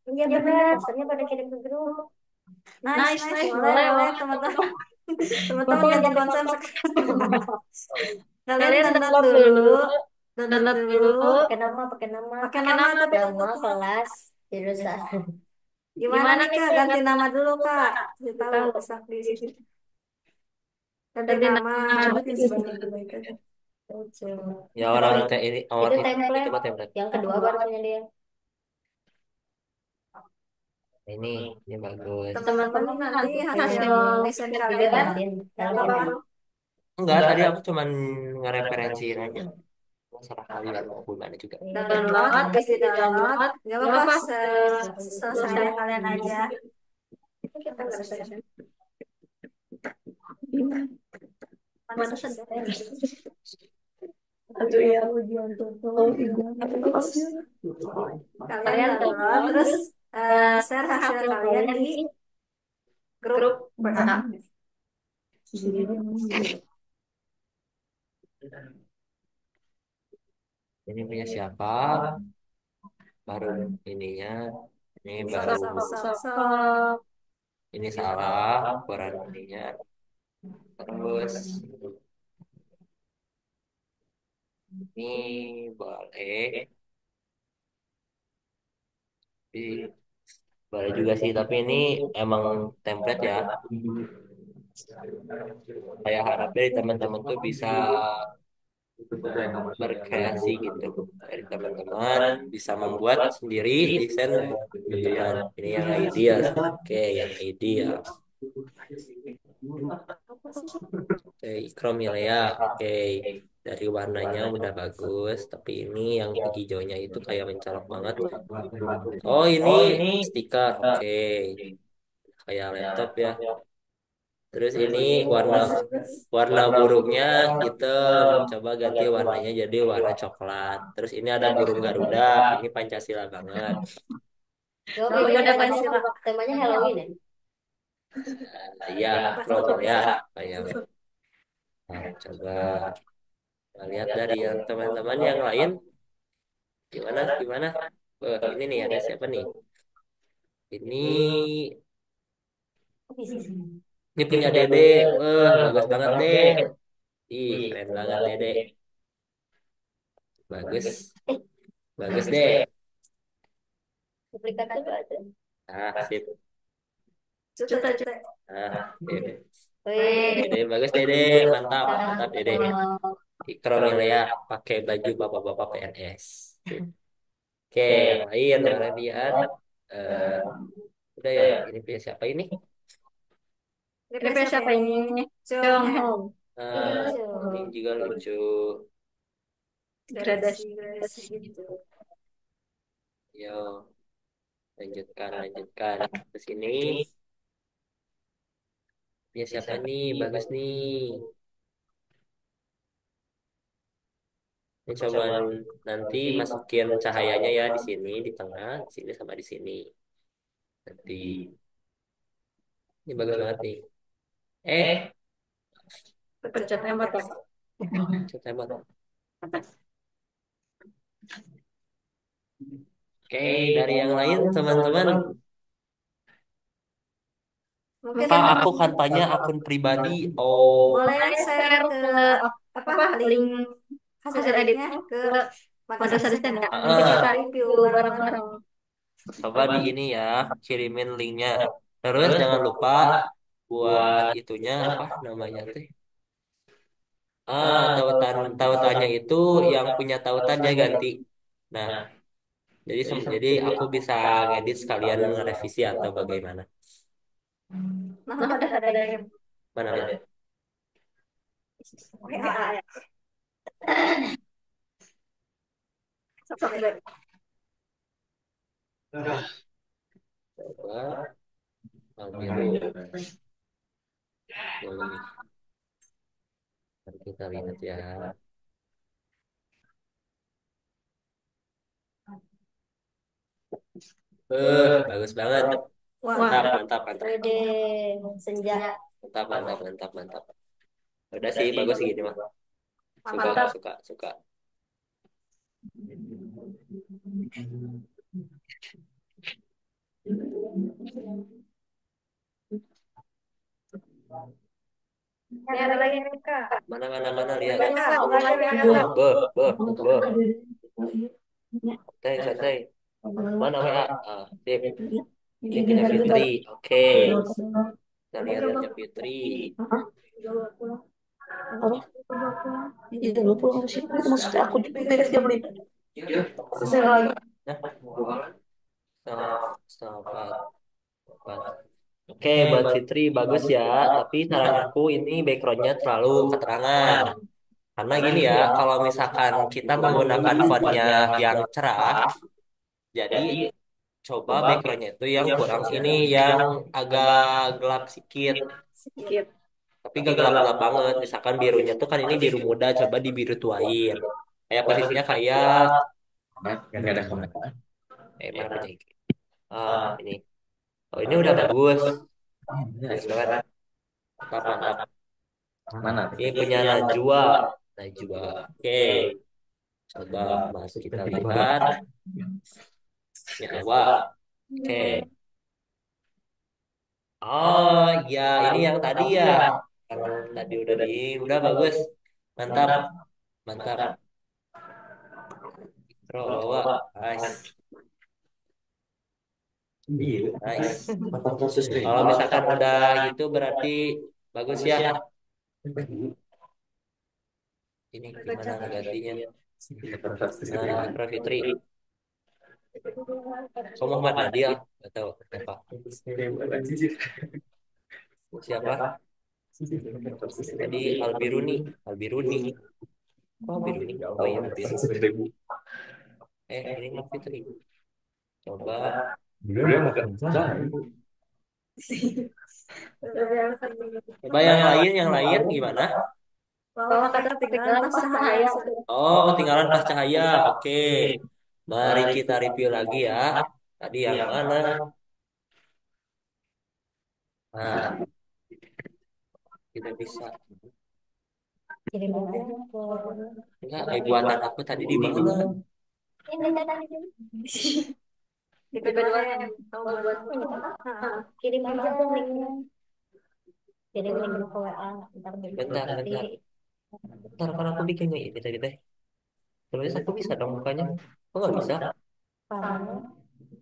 Iya benar, posternya pada kirim ke grup. Nice. Boleh teman-teman. Teman-teman ganti konsep sekarang. Kalian download dulu. Pakai nama tapi nama kelas jurusan. gimana nih Kak ganti nama dulu Kak saya tahu bisa di sini ganti nama Bikin sebanyak kebaikan. Ya orang ini Itu template. coba template. Yang kedua baru punya dia. Ini bagus. teman-teman nanti hasil desain kalian Dibebasin dalam apa email. Enggak, tadi aku cuman ngereferensiin aja. Masalah kalian mau gimana juga. download habis di download nggak apa-apa selesai kalian aja kita selesai mana saja Aduh ya ujian tuh. kalian download terus share hasil kalian di grup WA Ini punya siapa? Baru ininya. Ini baru. Sok, sok, sok. Ini salah. Ukuran ininya. Terus ini boleh. Ih, boleh juga sih. Tapi ini emang template ya. Saya harap dari teman-teman tuh bisa berkreasi gitu. Dari teman-teman bisa membuat sendiri desain teman. Ini yang ideal. Oke, yang ideal. Oke, Ikrom Milea. Oke, dari warnanya udah bagus. Tapi ini yang hijaunya itu kayak mencolok banget. Oh, ini stiker. Oke, kayak laptop ya. Terus ini warna warna burungnya hitam. Coba ganti warnanya jadi warna coklat. Terus ini ada burung Garuda. Ini Pancasila banget. Oh, Oh, ini ya udah temanya Halloween ya? Iya, Ikrom Milea. Kayak coba lihat dari yang teman-teman yang lain gimana gimana. Ini nih ada siapa nih? Ini Oh, bisa. ini punya Dede. Bagus banget deh. Ih, keren banget Dede. Bagus, bagus deh. Duplikatnya tuh ada. Sip. Juta, juta. Sip. Wih, Dede, bagus Dede. Mantap, mantap Dede. Ikrom Milea pakai baju bapak-bapak PNS. Sip. Oke, yang lain mana lihat. Eh, udah ya, ini punya siapa ini? Ini punya siapa ini? Jong Hong. lucu. Ini juga lucu. Gradasi. Gitu. Yo, lanjutkan, lanjutkan. Terus ini punya siapa nih? Bagus nih. Ini coba nanti masukin cahayanya ya di sini, di tengah, di sini sama di sini. Nanti ini bagus banget nih. Eh, Pencet emot. cat hebat. Oke, dari yang lain teman-teman, Mungkin Kak, aku kan tanya akun pribadi. Oh, boleh share ke apa link hasil Hasil editnya editnya ke ke Madrasah Madrasah Desain Desain ya. ya. Nanti Kita kita ah, review review bareng-bareng. bareng-bareng. coba di ini ya, kirimin linknya. Terus jangan lupa buat itunya apa namanya teh? Tautannya itu yang punya tautan ya ganti. Nah, jadi aku bisa ngedit sekalian ngerevisi atau bagaimana? Nah, Nah, udah udah ada ada yang yang Mana lihat? WA ya. sok deh. Coba biru. Hmm, Mari kita lihat ya. Bagus banget. Wah, Mantap, mantap, mantap. wede senja. Mantap, mantap, mantap, mantap. Udah sih, bagus gini mah. Suka, Mantap. suka, suka. Ini ada lagi nih, Kak. Mana, mana, mana, lihat. Banyak, Kak. Buka aja Banyak, WA. Kak. Beh. Santai, santai. Mana WA? Sip. Ini punya Fitri. Oke. Kita lihat punya Fitri. Apa? Iya, 20 harus itu maksudnya aku di beres dia beli. Saya lagi. Nah, setengah empat. Empat. Oke, buat Fitri bagus ya. Tapi saran aku ini backgroundnya terlalu keterangan. Karena gini ya, kalau misalkan kita menggunakan fontnya yang cerah, jadi coba backgroundnya itu yang kurang ini, yang agak gelap sedikit. Sedikit. Tapi gak gelap-gelap banget. Misalkan birunya tuh kan ini biru muda, coba di biru tuain. Kayak posisinya kayak, Nggak ada komentar. mana punya ini? Ini. Oh, ini udah bagus. Bagus banget. Mantap, mantap. Mana? Ini punya Najwa. Najwa. Oke, coba masuk kita lihat. Nyawa. Oke. Oh, ya ini yang tadi ya. Yang tadi udah bagus. Mantap, mantap. Bro, bawa. Nice, nice. Kalau misalkan udah gitu berarti bagus ya. Ini gimana ngegantinya? Nah, Ikra Fitri. Oh, Muhammad Nadia. Gak tahu apa. Siapa? Tadi Albiruni. Albiruni. Oh, Albiruni. Oh iya, Albiruni. Ini mah Fitri. Coba. Coba yang lain gimana? Bahwa kata ketinggalan pas cahaya. Oh, ketinggalan pas cahaya. Oke. Mari kita review lagi ya. Tadi yang mana? Nah, kita bisa. Kirim aja ke Enggak, buatan aku tadi di mana? ini tadi. Di kedua yang tahu buat Ini kan. Kirim aja linknya. Kirim link ke WA. Ntar Bentar, nanti bentar. Bentar, kan aku bikinnya ini tadi teh. Terus aku bisa dong bukanya. Kok nggak bisa? karena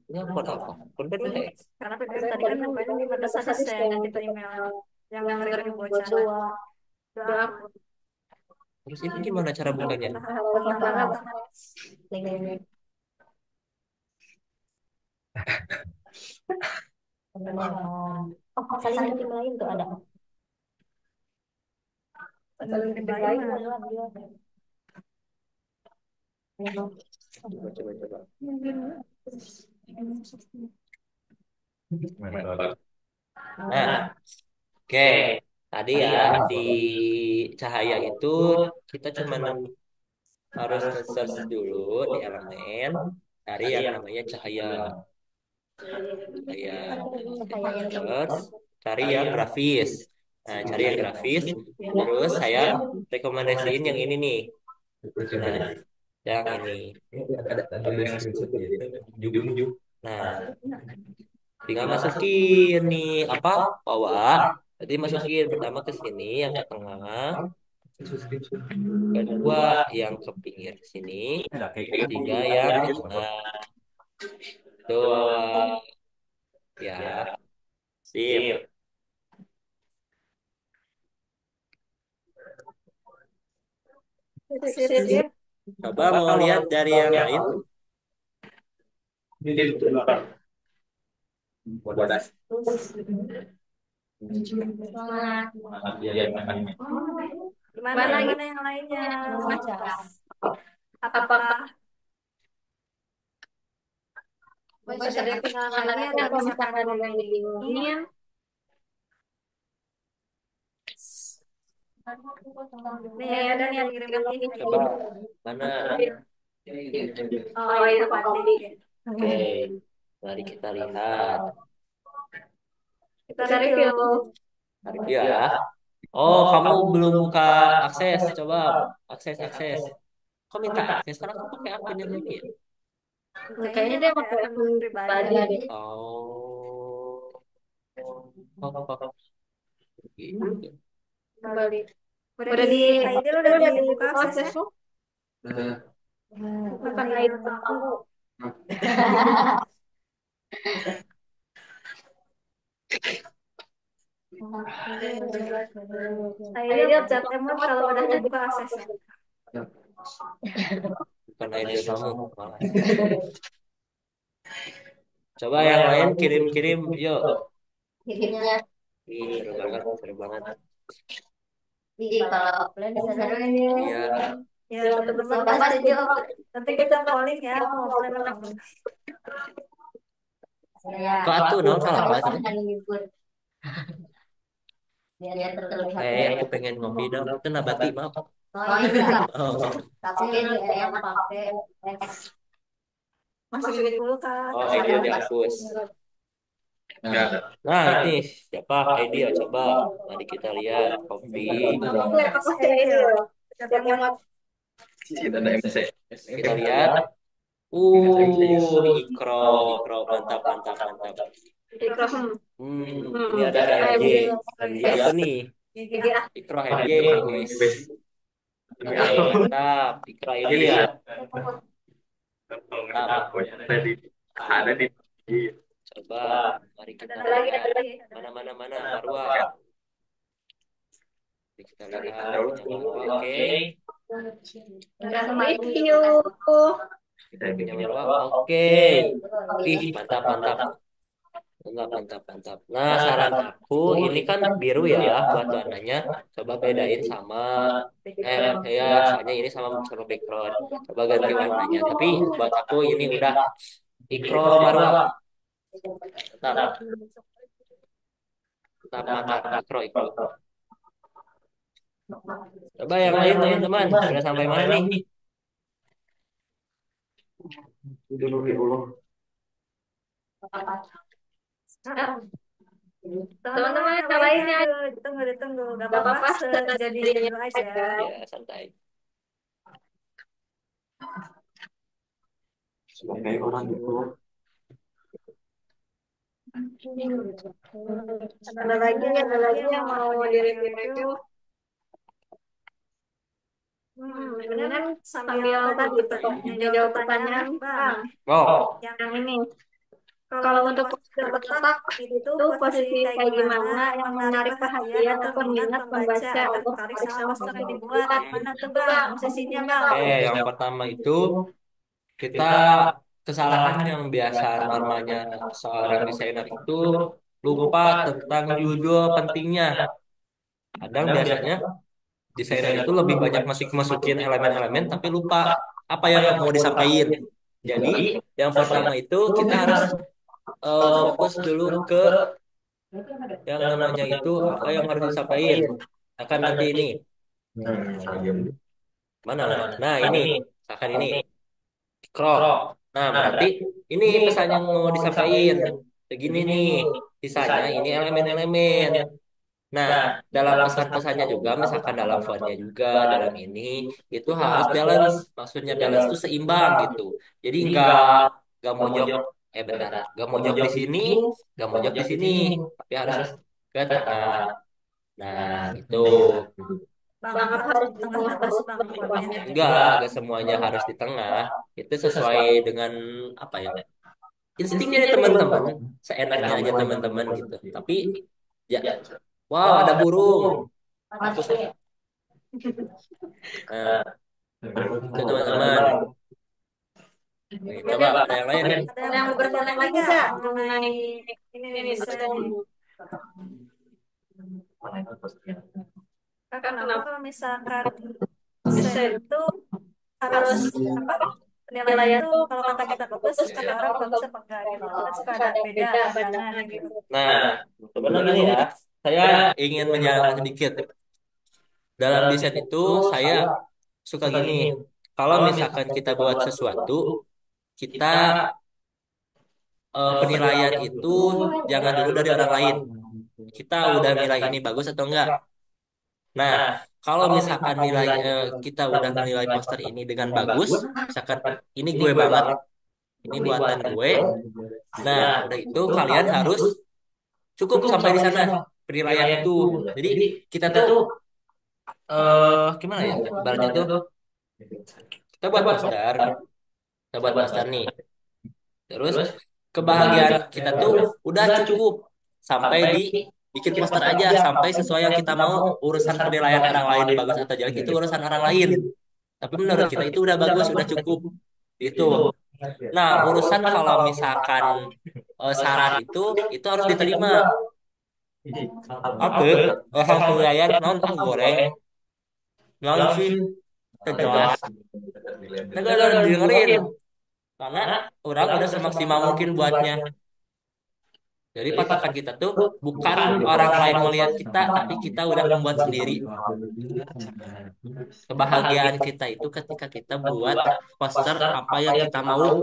Ini akun apa? Akun PDX. karena PPM tadi kan bukannya di madrasah dosen yang kita email yang ngirim bocor dua doa Terus ini gimana cara bukanya? kontak linknya teman-teman. Oh, saling ketim lain tuh ada. saling lain Coba, coba, coba. Nah, oke. Tadi ya di cahaya itu kita cuman harus nge-search dulu di elemen dari yang namanya cahaya. Cahaya. Cahaya yang Terus cari yang grafis. Nah, cari yang grafis. Terus saya rekomendasiin yang ini nih. Nah, yang ini. Nah, tinggal masukin nih apa? Bawah. Jadi masukin pertama ke sini, yang ke tengah, kedua yang ke pinggir sini, ketiga yang ke tengah. Tuh, ya, sip. sip. Coba mau lihat dari yang lain. Gimana yang lainnya? Apakah bisa ketinggalan lagi atau misalkan ada yang dibingungin? Nih ada nih yang kirim lagi. Coba mana? Oh itu Pak Kombi. Oke, mari kita lihat. Kita review. Ya. Oh, kamu belum buka akses. Coba akses. Kok minta akses? Karena aku pakai akun yang ini ya. Kayaknya dia pakai akun pribadi deh. Oh. Oh. Gitu. Kembali. Udah di ID lo udah dibuka aksesnya? Bukan ID kamu. ID chat emot kalau udah dibuka aksesnya. Bukan ID kamu. Malah. Coba yang lain kirim-kirim, yuk. kirimnya Ih, seru banget. kalau offline bisa dari Iya. Ya teman-teman pasti jawab. Nanti kita calling ya mau offline apa enggak. Kok atuh non salah apa sih? Biar terlihat. Aku pengen ngopi dong. Itu nabati maaf. Oh iya, Oh, tapi dia yang pakai X. Masukin dulu kan. oh ID dihapus. Nah, ini siapa ID ya? Coba mari kita lihat kopi. Aku ya ID. Siapa yang mau Kita ada MC. Kita lihat. Ikro, Ikro, mantap, mantap, mantap. ikro? Ini ada HMJ. HMJ apa nih? Ikro HMJ, wes. Oke, mantap. Ikro ini ya. Mantap. Ada di Coba, mari kita Ada lagi, lihat. ada lagi. Mana Marwa. Kita lihat punya Marwa. Oke. Review. Kita punya Marwa. Oke. Ih, mantap, mantap. Mantap, mantap. Nah, saran aku ini kan biru ya buat warnanya. Coba bedain sama ya soalnya ini sama background. Coba ganti warnanya. Tapi buat aku ini udah Ikro Marwa. Mantap, mantap, mantap. Ikro. Coba yang lain teman-teman. Udah sampai mana nih? Teman-teman yang lainnya Ditunggu. Gak gak apa-apa, apa-apa, jadinya jadinya dulu aja. Ya, santai. sebagai orang itu. Ada lagi yang mau direview. Mendingan sambil tadi jawab pertanyaan, Bang. Oh, Yang ini. Kalau untuk poster terletak itu posisi kayak gimana yang menarik perhatian atau minat pembaca agar tertarik sama poster yang dibuat? Mana tuh Itu Bang? Bang, Posisinya Bang. yang pertama itu kita kesalahan yang biasa normalnya seorang desainer itu lupa tentang judul pentingnya. Kadang biasanya desainer itu lebih banyak masukin elemen-elemen tapi lupa apa yang mau disampaikan. Jadi yang pertama itu kita harus fokus dulu ke yang namanya itu apa yang harus disampaikan. Akan nanti ini mana? Nah ini, misalkan ini crop. Nah berarti ini pesan yang mau disampaikan. Begini nih, sisanya ini elemen-elemen. Nah, dalam pesan-pesannya juga, misalkan dalam fontnya juga, dalam ini, itu harus balance. Maksudnya balance itu seimbang gitu. Jadi nggak mojok, bentar, nggak mojok di sini, nggak mojok di sini, tapi harus ke tengah. Nah, itu Bang, Bang, apa harus di di tengah tengah terus terus Bang buatnya? buatnya. enggak semuanya harus di tengah. Itu sesuai dengan apa ya? Instingnya nih teman-teman, seenaknya aja teman-teman gitu. Tapi ya, wow ada burung. Hapus ya. Nah, itu teman-teman. Nih, coba ada yang lain. Ada yang mau bertanya lagi nggak mengenai ini ini desain desain? nih? Kenapa kalau misalkan desain itu harus apa penilaian Penilaian itu tuh kalau kata kita bagus kata orang bagus apa enggak gitu kan suka ada beda pandangan gitu. Nah, sebenarnya gini ya, saya ingin menjelaskan sedikit. Dalam desain itu saya suka gini. Kalau misalkan kita buat sesuatu, kita penilaian itu jangan dulu dari orang lain. Kita udah nilai ini bagus atau enggak. Nah, kalau misalkan kita udah menilai poster ini dengan bagus, misalkan ini gue banget, ini buatan gue. Nah, udah itu kalian harus cukup sampai di sana penilaian itu. Jadi kita tuh gimana ya? Ibaratnya tuh kita buat poster nih. Terus kebahagiaan kita tuh udah cukup sampai di bikin poster aja sampai sesuai yang kita mau. Urusan penilaian orang lain bagus atau jelek itu urusan orang lain. Tapi menurut kita itu udah bagus, udah cukup. Itu. Nah, urusan kalau misalkan saran itu harus diterima. Apa? Orang penilaian non goreng, non sih jelas. Negara udah dengerin karena orang udah semaksimal mungkin buatnya. Jadi patokan kita tuh bukan orang lain melihat kita, tapi kita udah membuat sendiri. Kebahagiaan kita itu ketika kita buat poster apa yang kita mau.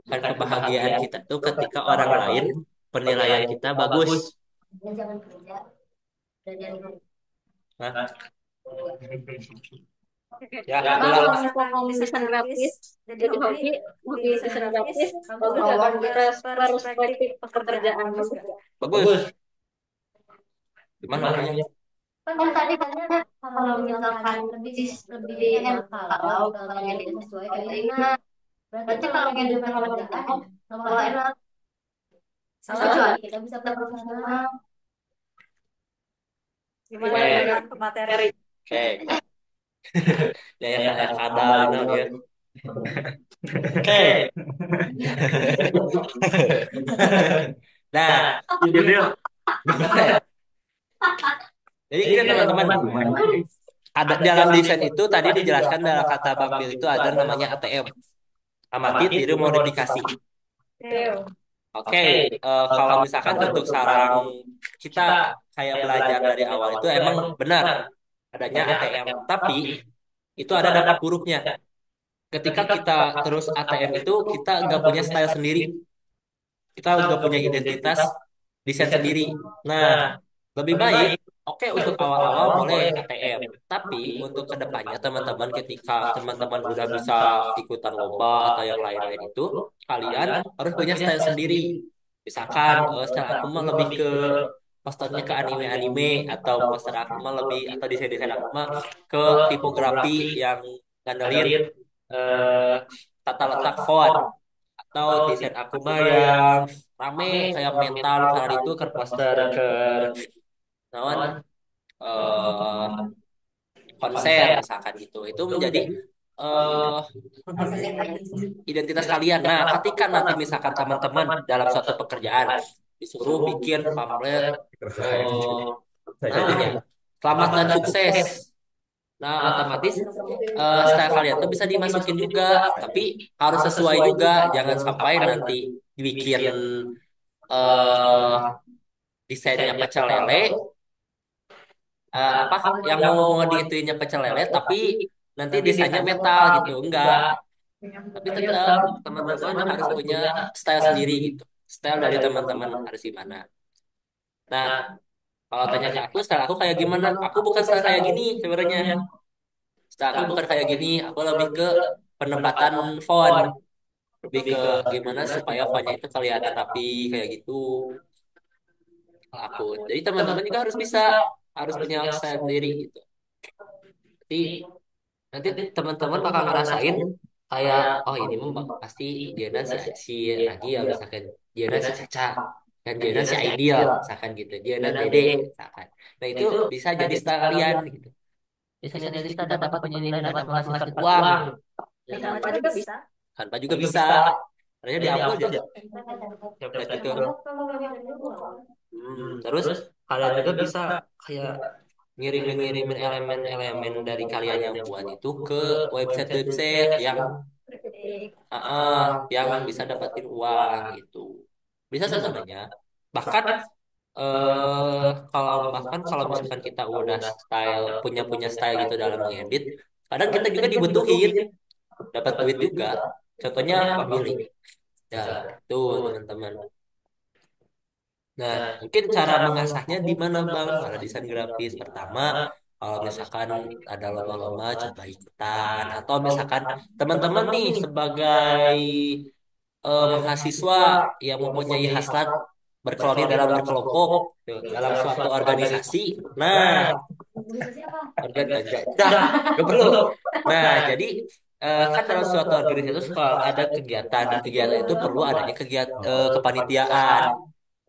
Bukan kebahagiaan kita tuh ketika orang lain penilaian kita bagus. Jangan kerja dan jangan Nah, Ya, Bang, itulah. kalau ngomong desain grafis jadi hobi, hobi desain grafis, bagus gak bang kita perspektif pekerjaan bagus gak? Bagus. Gimana maksudnya? Kan tadi katanya kalau misalkan lebih lebih enak kalau ngeditnya sesuai keinginan. Berarti kalau ngedit sama kerjaan kalau enak. Salah lagi kita bisa profesional. Gimana Oke. dengan materi? Oke. Ya ya kayak kadal gitu ya. Oke. Nah, Jadi gimana ya? Jadi gini teman-teman, ada dalam desain itu tadi dijelaskan dalam kata Bang Bill itu ada namanya ATM, amati tiru modifikasi. Oke, kalau misalkan untuk saran kita kayak belajar dari awal itu emang benar adanya ATM, tapi itu ada dampak buruknya. Ketika kita terus ATM itu kita nggak punya style sendiri, kita nggak punya identitas desain sendiri. Nah, lebih baik, oke untuk awal-awal boleh ATM. Tapi untuk kedepannya teman-teman ketika teman-teman udah bisa ikutan lomba atau yang lain-lain itu, kalian harus punya style sendiri. Misalkan, style aku mah lebih ke posternya ke anime-anime atau poster aku mah lebih atau desain-desain aku mah ke tipografi yang ngandelin eh, tata letak font atau desain aku mah yang rame kayak mental karena itu ke poster ke nawan eh konser misalkan gitu itu menjadi eh identitas kalian. Nah, ketika nanti misalkan teman-teman dalam suatu pekerjaan disuruh bikin pamflet eh namanya selamat dan sukses. Nah, otomatis style kalian tuh bisa dimasukin juga, tapi harus sesuai juga. Jangan sampai nanti dibikin eh desainnya pecel lele, apa yang mau diituinnya pecel lele, tapi nanti desainnya metal gitu. Enggak, tapi tetap teman-teman harus punya style sendiri gitu. Style dari teman-teman harus gimana. Nah, kalau tanya ke aku, style aku kayak gimana? Aku bukan style kayak gini sebenarnya. Style aku bukan kayak gini. Aku lebih ke penempatan font, lebih ke gimana supaya fontnya itu kelihatan rapi kayak gitu. Kalau aku, jadi teman-teman juga harus bisa, harus punya style sendiri gitu. Jadi nanti teman-teman bakal ngerasain kayak oh ini mah pasti Diana si Ragi ya misalkan Diana si Caca dan Diana si Ideal misalkan gitu Diana Dede misalkan nah itu bisa jadi style kalian gitu bisa jadi style dapat penyanyi dapat menghasilkan uang ya, Tanpa juga bisa. tanpa juga bisa caranya di upload ya template itu. Terus kalian juga bisa kayak ngirimin elemen-elemen dari kalian yang buat itu ke website-website yang bisa dapatin uang gitu. Bisa sebenarnya. Bahkan kalau kalau misalkan kita udah style punya punya style gitu dalam mengedit, kadang kita juga dibutuhin dapat duit juga. Contohnya pemilih. Ya, tuh teman-teman. Nah, mungkin cara mengasahnya di mana Bang? Kalau desain grafis pertama, kalau misalkan ada lomba-lomba coba ikutan atau misalkan teman-teman nih sebagai mahasiswa yang mempunyai hasrat berkeloni dalam berkelompok tuh, dalam suatu organisasi. Nah, gak perlu. Nah, jadi kan dalam suatu organisasi itu kalau ada kegiatan, kegiatan itu perlu adanya kegiatan kepanitiaan,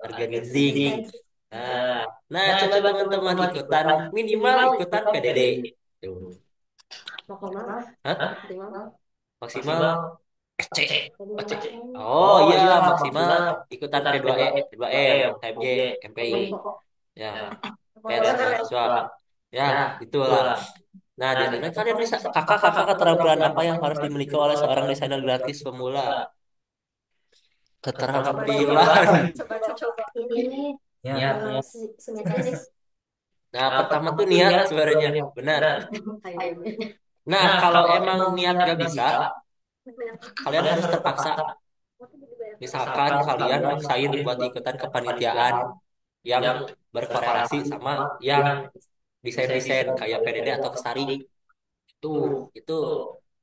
organizing. Nah, nah coba teman-teman ikutan minimal ikutan PDD. Tuh. Hah? Maksimal SC. SC. Oh iya, maksimal ikutan P2E, P2M, HMJ, MPI. Ya, pers mahasiswa. Ya, itulah. Nah, di sana kalian bisa kakak-kakak keterampilan apa yang harus dimiliki oleh seorang desainer gratis pemula? Keterampilan. Coba-coba. Ini ya simetris. Nah, pertama tuh niat sebenarnya, benar. Nah, kalau emang niat gak bisa, kalian harus terpaksa. Misalkan kalian maksain buat ikutan kepanitiaan yang berkorelasi sama yang desain-desain kayak PDD atau Kesari. Tuh, itu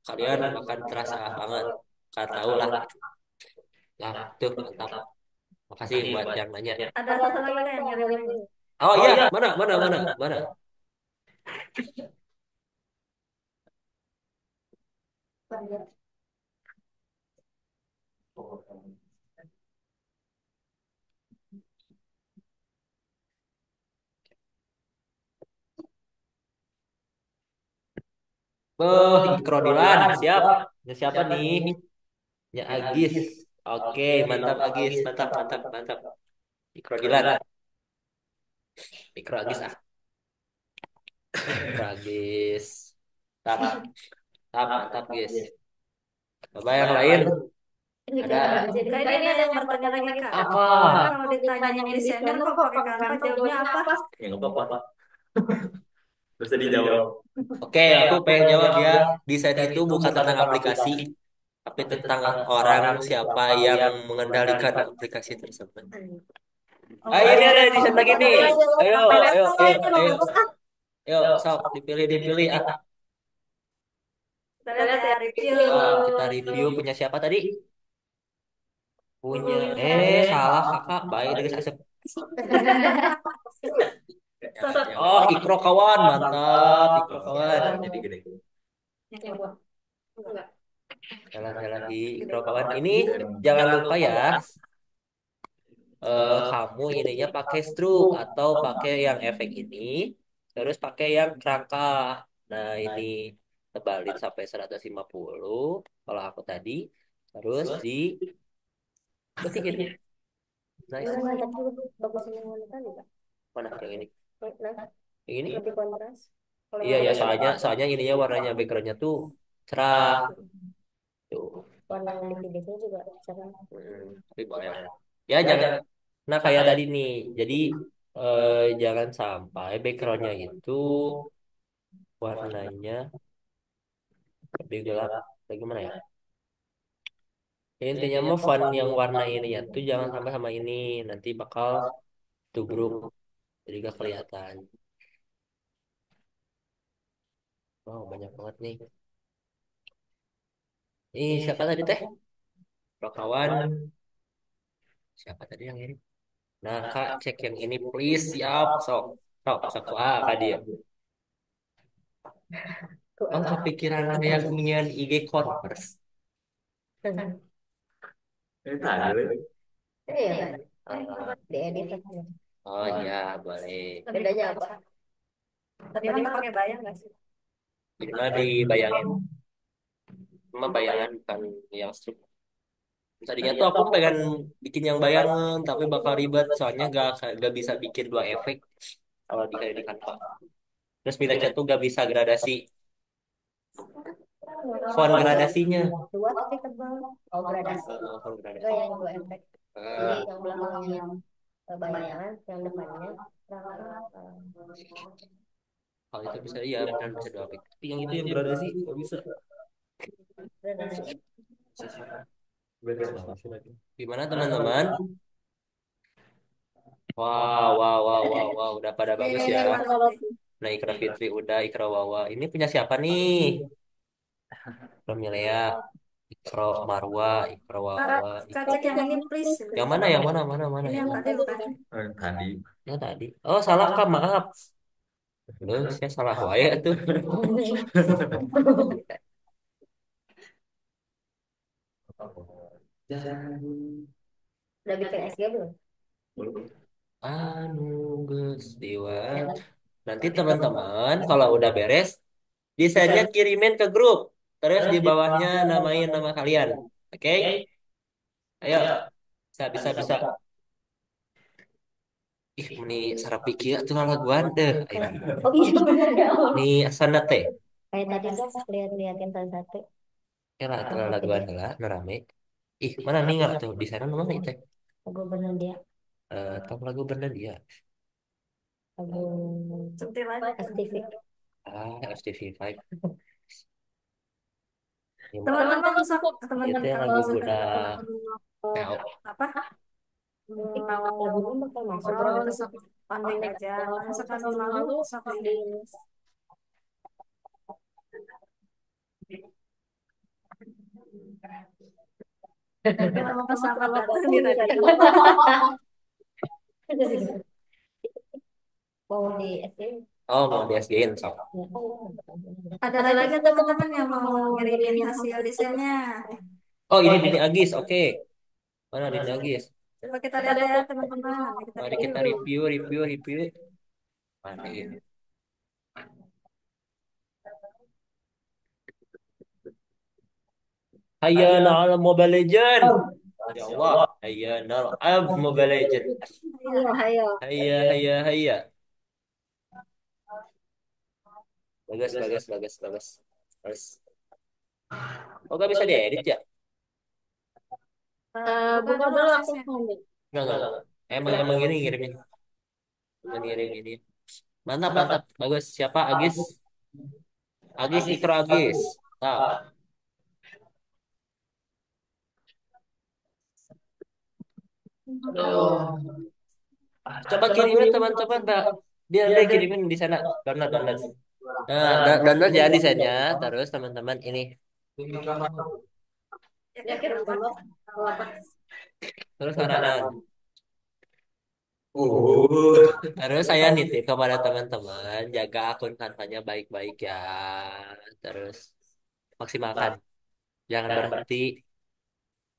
kalian akan terasa banget. Kan tahu lah. Nah, tuh mantap. Makasih buat yang nanya. Ada satu lagi kan yang ngirim. Oh iya, mana, mana, mana, mana? Ikro Dilan, siap. Ya, siapa nih? Ya Agis. Oke, mantap Agis, mantap, mantap, mantap. Ikro Dilan, Ikro Agis ah, Ikro Agis. Tap, tap, mantap guys. Coba yang lain. Ini Ada kan jadi kak ini ada yang bertanya lagi kak. apa? Kak, kalau ditanya desainer kok pakai Canva jawabnya apa? Ya nggak apa-apa. Bisa dijawab. Oke, aku pengen jawab ya. Desain itu bukan tentang aplikasi, tapi tentang orang siapa yang mengendalikan aplikasi tersebut. Ayo, ini ada desain lagi nih. Ayo, ayo, ayo, ayo. Ayo, sok dipilih, dipilih ah. Kita lihat ya review. Kita review punya siapa tadi? Punya. Salah kakak. Baik, dari asap. Oh, Ikro kawan, mantap. Ikro kawan. Jadi gede. Yang buah. Enggak. Jalan-jalan lagi, Ikro kawan. Ini jangan lupa ya. Kamu ininya pakai stroke atau pakai yang efek ini, terus pakai yang kerangka. Nah, ini tebalin sampai 150 kalau aku tadi, terus di ketik ini. Nice. Ini mantap juga. Bagus ini mantap juga. Mana yang ini? Nah, Yang ini? lebih kontras. Kalau Iya ya, yang soalnya ininya warnanya backgroundnya tuh cerah. Tuh. warna yang di videonya juga cerah. Tapi boleh lah. Ya jangan. Nah kayak tadi nih, jadi jangan sampai backgroundnya itu warnanya lebih gelap. Bagaimana ya? Ya, intinya mah font yang warna ini ya tuh jangan sampai sama ini, nanti bakal tubruk, jadi gak kelihatan. Wow banyak banget nih. Siapa tadi teh? Kawan. Siapa tadi yang ini? Nah kak cek yang ini please, siap sok. Sok sok kak dia. Oh kepikiran kayak punya IG Converse. Ini tadi. Iya kan? Diedit aja. Oh iya boleh. Bedanya apa? Tadi kan pakai bayang nggak sih? Gimana dibayangin? Cuma bayangan bukan yang strip. Tadinya tuh aku pengen bikin yang bayangan, tapi bakal ribet soalnya gak bisa bikin dua efek kalau di Canva. Terus minusnya tuh gak bisa gradasi font gradasinya. Dua tapi tebal. Oh gradasi. Font Enggak gradasi. yang dua efek. Jadi yang belakangnya bayangan, yang depannya rangka. Kalau itu bisa iya benar bisa dua efek. Tapi yang itu yang gradasi gak bisa. Gradasi. Beres banget sih lagi. Gimana teman-teman? Wow, wow, wow, wow, wow, udah pada bagus ya. Nah, Ikra Fitri udah, Ikra Wawa. Ini punya siapa nih? Ikra Milea, Ikra Marwa, Ikra Wawa. Kak cek yang ini please. Yang mana? Yang mana? Mana? Mana? Ini Yang yang mana? tadi bukan? Tadi. Yang tadi. Oh, salah Kak, maaf. Loh, saya salah wae tuh. Udah bikin SG belum? Anu geus diwat. Nanti teman-teman kalau udah beres, desainnya kirimin ke grup. Terus di bawahnya namain nama kalian. Oke? Ayo. Bisa, bisa, bisa. Ih, ini sarap pikir tuh laguan deh. Ayo. Oh iya benar ya. Nih asana teh. Kayak tadi kan lihat-liatin salah satu. Ya lah, tuh laguan lah, nu rame. Ih, mana nih nggak tuh? Di sana mana itu? Lagu bener dia. Tahu lagu bener dia. Lagu centil aja. STV. FTV5. Teman-teman sok Itu teman-teman yang kalau lagu suka Buddha PO. apa? Lagunya bakal masuk. Ngobrol itu sok panding aja. Sekali lalu sok di Nanti mau selamat datang di radio. Mau di SD. Oh, mau di SG-in, sok. Ada lagi teman-teman yang mau ngirimin hasil desainnya. Oh, ini Dini Agis, oke. Mana Dini Agis? Coba kita lihat ya teman-teman. Kita Mari kita review. review. Mari. Hayya na'al Mobile Legend. Ya Allah, hayya na'al Mobile Legend. Ayo, ayo. Hayya. Bagus. Oh, gak bisa diedit ya? Buka dulu aksesnya. Enggak. Emang ini ngirimnya. Ngirim ini. Mantap. Bagus. Siapa? Agis Ikro Agis. Nah, aduh. Coba kirimin teman-teman, Mbak. Dia kirimin di sana. Download. Nah, download ya desainnya. Terus teman-teman ini. Ya, kira berapa? Terus kanan. Terus saya nitip kepada teman-teman, jaga akun Canva-nya baik-baik ya. Terus maksimalkan. Jangan berhenti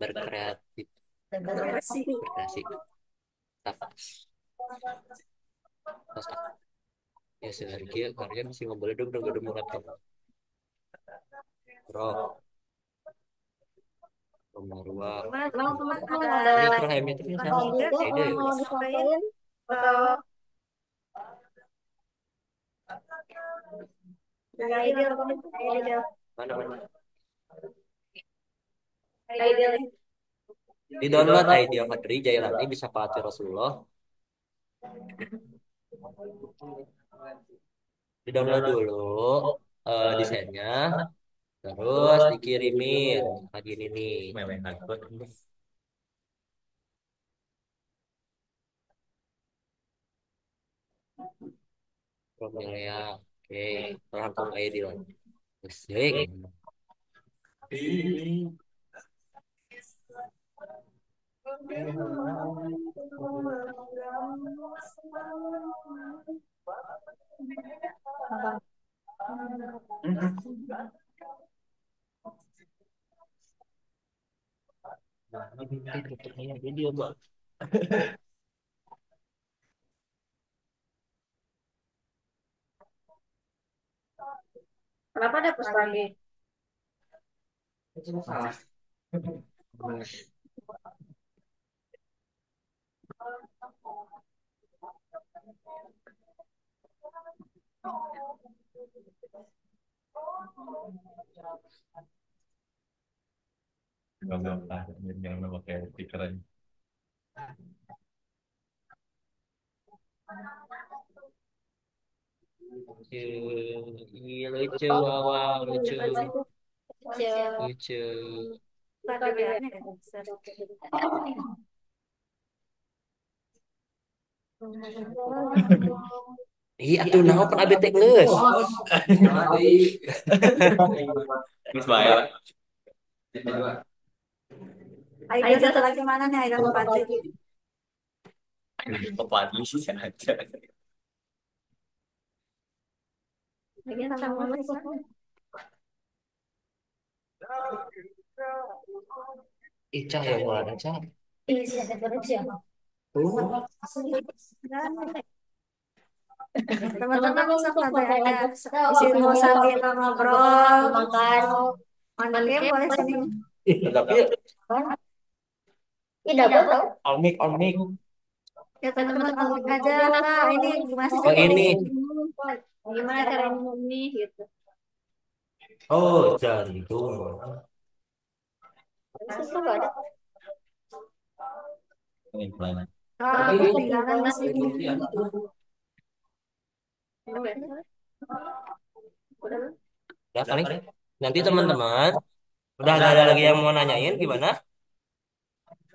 berkreatif. Berkreasi. Berkreasi. Tetap. Terus, ya sehari karya masih ngobrol udah mulai bro. Marwa. Teman-teman Ini ada Krohem itu sama ide ya. mau disampaikan atau ideal ideal Mana? ideal Di download Idea Fadri Jailani bisa Pak Rasulullah. Di download dulu desainnya, terus dikirimin lagi ini nih. Promilya, oke, rangkum ID lah. Musik. Video, Mbak. kenapa ada push lagi Jangan pakai stiker aja. Iya lucu, wow, lucu. Iya tuh nah pernah bete geus. Mas bayar. Aida satu lagi mana nih Aida Fadli Pepadi sih aja. lagi sama Mas Cah yang mau ada cah. Iya, siapa terus ya? teman-teman bisa sampai aja di sini mau sambil ngobrol Makan. mana game boleh sini Tapi Tidak tahu. on mic. ya teman-teman klik aja kak ini gimana sih Oh ini. gimana caranya ini gitu Oh jantung. Itu nggak ada. Ini pelan. ketinggalan masih Ya paling nanti teman-teman udah nggak ada lagi yang mau nanyain gimana?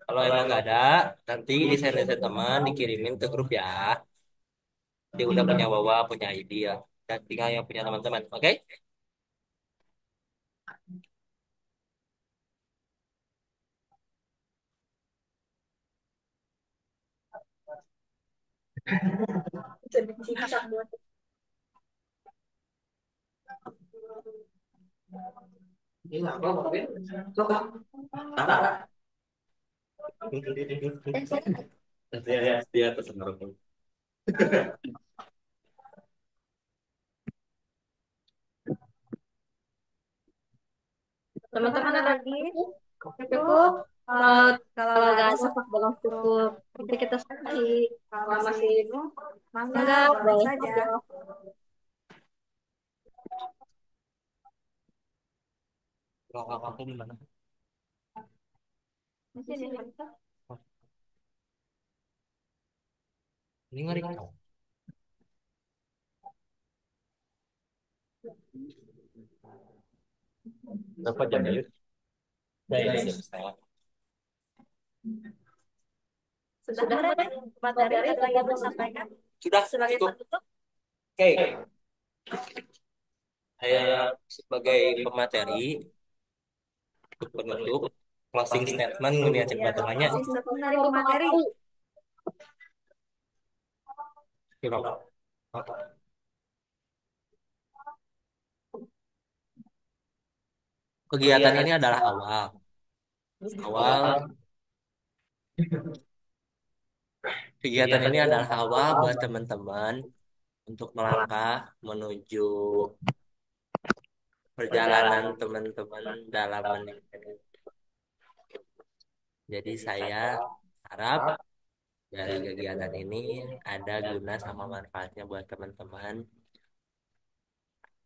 Kalau emang nggak ada, nanti desain-desain teman dikirimin ke grup ya. Dia udah punya Wawa, punya ID ya. Dan tinggal yang punya teman-teman, oke? Jadi cicak buat. Ini apa, Pak Ben? Sok, Tara. saya Dia atas ngerokok. Teman-teman ada lagi cukup. Kalau Kalau nggak nggak ada ada belum cukup. Nanti kita selesai. Kalau masih mangga enggak, boleh boleh saja. saja. rokoknya di mana? Di sini. Ini ngeri kau. Berapa jam ya? Saya. Sudah berapa materi ada lagi yang mau sampaikan Sudah sebagai cukup. penutup? Oke, saya sebagai pemateri untuk penutup closing statement ini aja Ya, batangannya. sistem dari pemateri. Kegiatan ini adalah awal. Kegiatan ini adalah awal buat teman-teman untuk melangkah menuju perjalanan teman-teman dalam menikah. Jadi saya harap dari kegiatan ini ada guna sama manfaatnya buat teman-teman.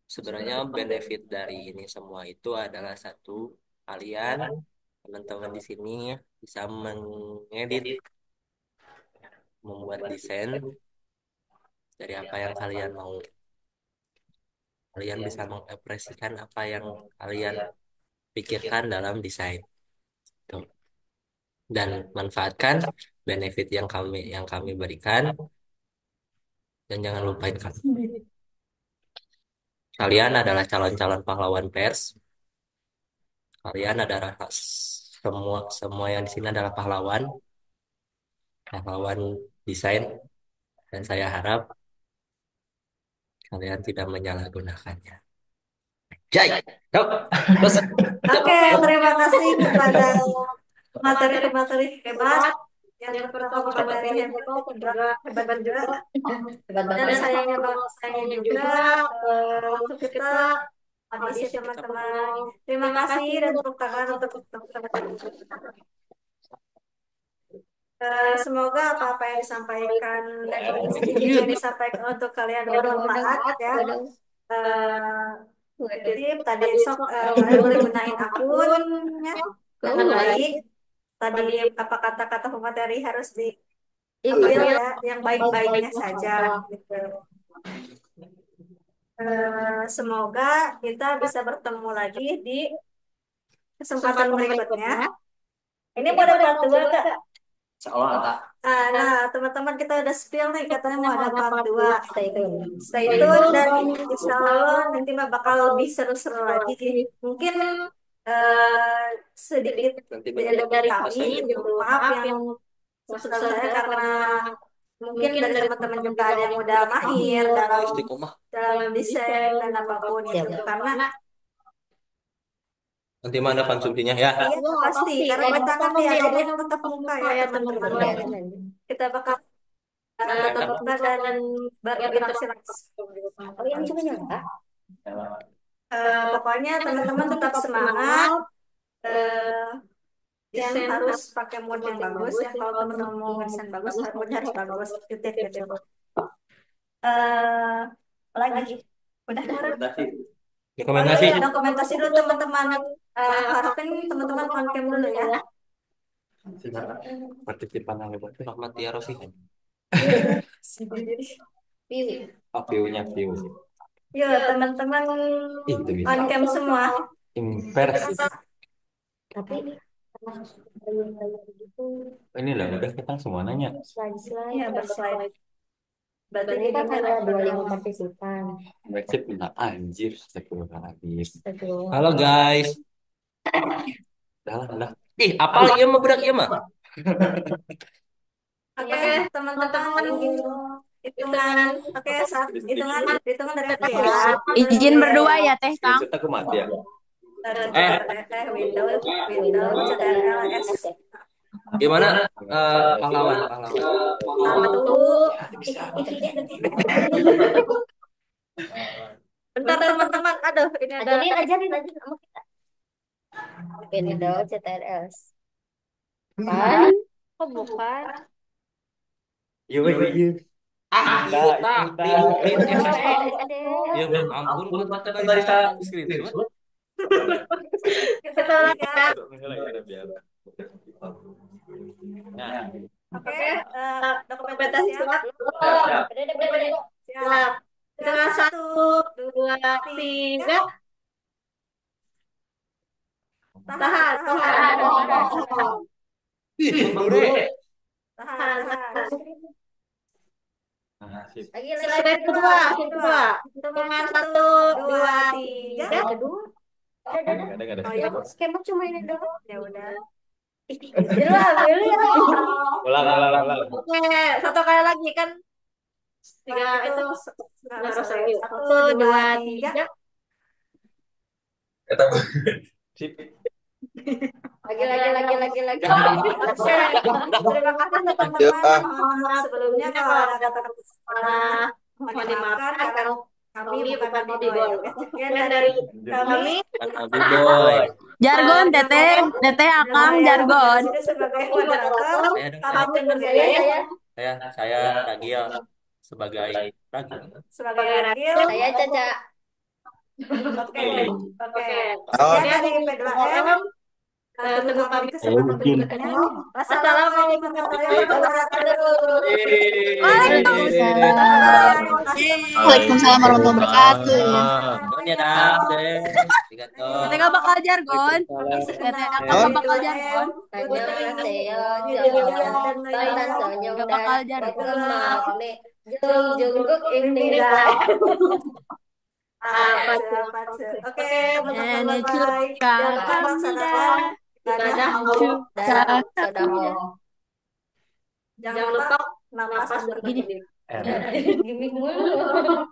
Sebenarnya benefit dari ini semua itu adalah satu, kalian teman-teman di sini bisa mengedit, membuat desain dari apa yang kalian mau. Kalian bisa mengekspresikan apa yang kalian pikirkan dalam desain. Tuh. Dan manfaatkan benefit yang kami berikan, dan jangan lupain kalian adalah calon-calon pahlawan pers. Kalian adalah semua semua yang di sini adalah pahlawan desain, dan saya harap kalian tidak menyalahgunakannya. Jai, yuk, terus. Oke, terima kasih kepada materi-materi hebat. Yang pertama materi hebat, yang kedua hebat juga. Dan sayangnya juga waktu kita habis ya teman-teman. Terima kasih dan tepuk tangan untuk teman-teman. Semoga apa-apa yang disampaikan dan sedikit yang disampaikan untuk kalian bermanfaat ya. Jadi tadi esok kalian boleh gunain akunnya dengan baik. Tadi apa kata-kata pemateri harus diambil ya, yang baik-baiknya saja gitu. Semoga kita bisa bertemu lagi di kesempatan berikutnya. Ini mau ada part 2 Kak? Seolah ada. Nah, teman-teman kita udah spill nih katanya mau ada part 2. Stay tune dan insya Allah nanti mah bakal lebih seru-seru lagi. Mungkin sedikit Nanti dari kami saya gitu. Maaf yang sebesar saya karena mungkin dari teman-teman juga ada yang udah mahir istiqomah. dalam desain dan apapun gitu. Karena Nanti mana konsumsinya ya? iya pasti karena kita kan diajarin tetap muka ya teman-teman. Kita bakal tetap muka dan berinteraksi langsung. Oh, ini cuma nyala. Pokoknya teman-teman tetap semangat. Yang harus pakai mood yang bagus ya. Kalau teman-teman mau ngedesain bagus, moodnya harus bagus. Titik gitu. Lagi udah Rekomendasi. dokumentasi dulu teman-teman. Harapin teman-teman on cam dulu ya. Partisipan yang hebat. Rahmat ya Rosi. View-nya view. Yuk teman-teman Itu bisa. on cam semua. Impers. Tapi Ini lah udah kita semua nanya. Iya berslide. Berarti ini kan juga ada 25 partisipan. Brexit bilang anjir, astagfirullahaladzim. Halo guys. Dah lah. Ih, apa iya mah budak iya mah? Oke, teman-teman hitungan. Oke, hitungan dari aku ya. Izin berdua ya Teh Kang. Screenshot aku mati ya. Windows CTRL-S. Gimana pahlawan? Satu. Bentar teman-teman, aduh ini ada. Ajarin sama kita. Windows CTRL-S. Kan? Kok bukan? Iya. Ya ampun, kok tetap bisa screenshot. Kita lihat. Nah, Oke, dokumentasi siap. Siap. Dengan 1, 2, 3. Tahan. Tahan. Lagi Slide kedua. Dengan 1, 2, 3. Kedua. Ada. Oh ya, skema cuma ini doang. Ya udah. Jelas, ya. Ulang. Oke, satu kali lagi kan. 3 itu nggak harus lagi. 1, 2, 3. Lagi. Terima kasih teman-teman. Mohon maaf sebelumnya kalau ada kata-kata salah. Mohon dimaafkan kalau kami bukan Bobby Boy. Sekian dari kami. Abi Boy. Jargon Teteh Akang jargon. Sebagai moderator, kami berjaya. Saya Ragil sebagai Ragil. Sebagai Ragil. Saya Caca. Oke. Sekian dari P2M. Tunggu kami kesempatan berikutnya. Wassalamualaikum warahmatullahi wabarakatuh. Waalaikumsalam warahmatullahi wabarakatuh. Teteh gak bakal jargon. Teteh Akang gak bakal jargon. Gak bakal jargon. Jungkook ini Oke, teman-teman, bye. Jangan lupa napas bergini. Gimik mulu.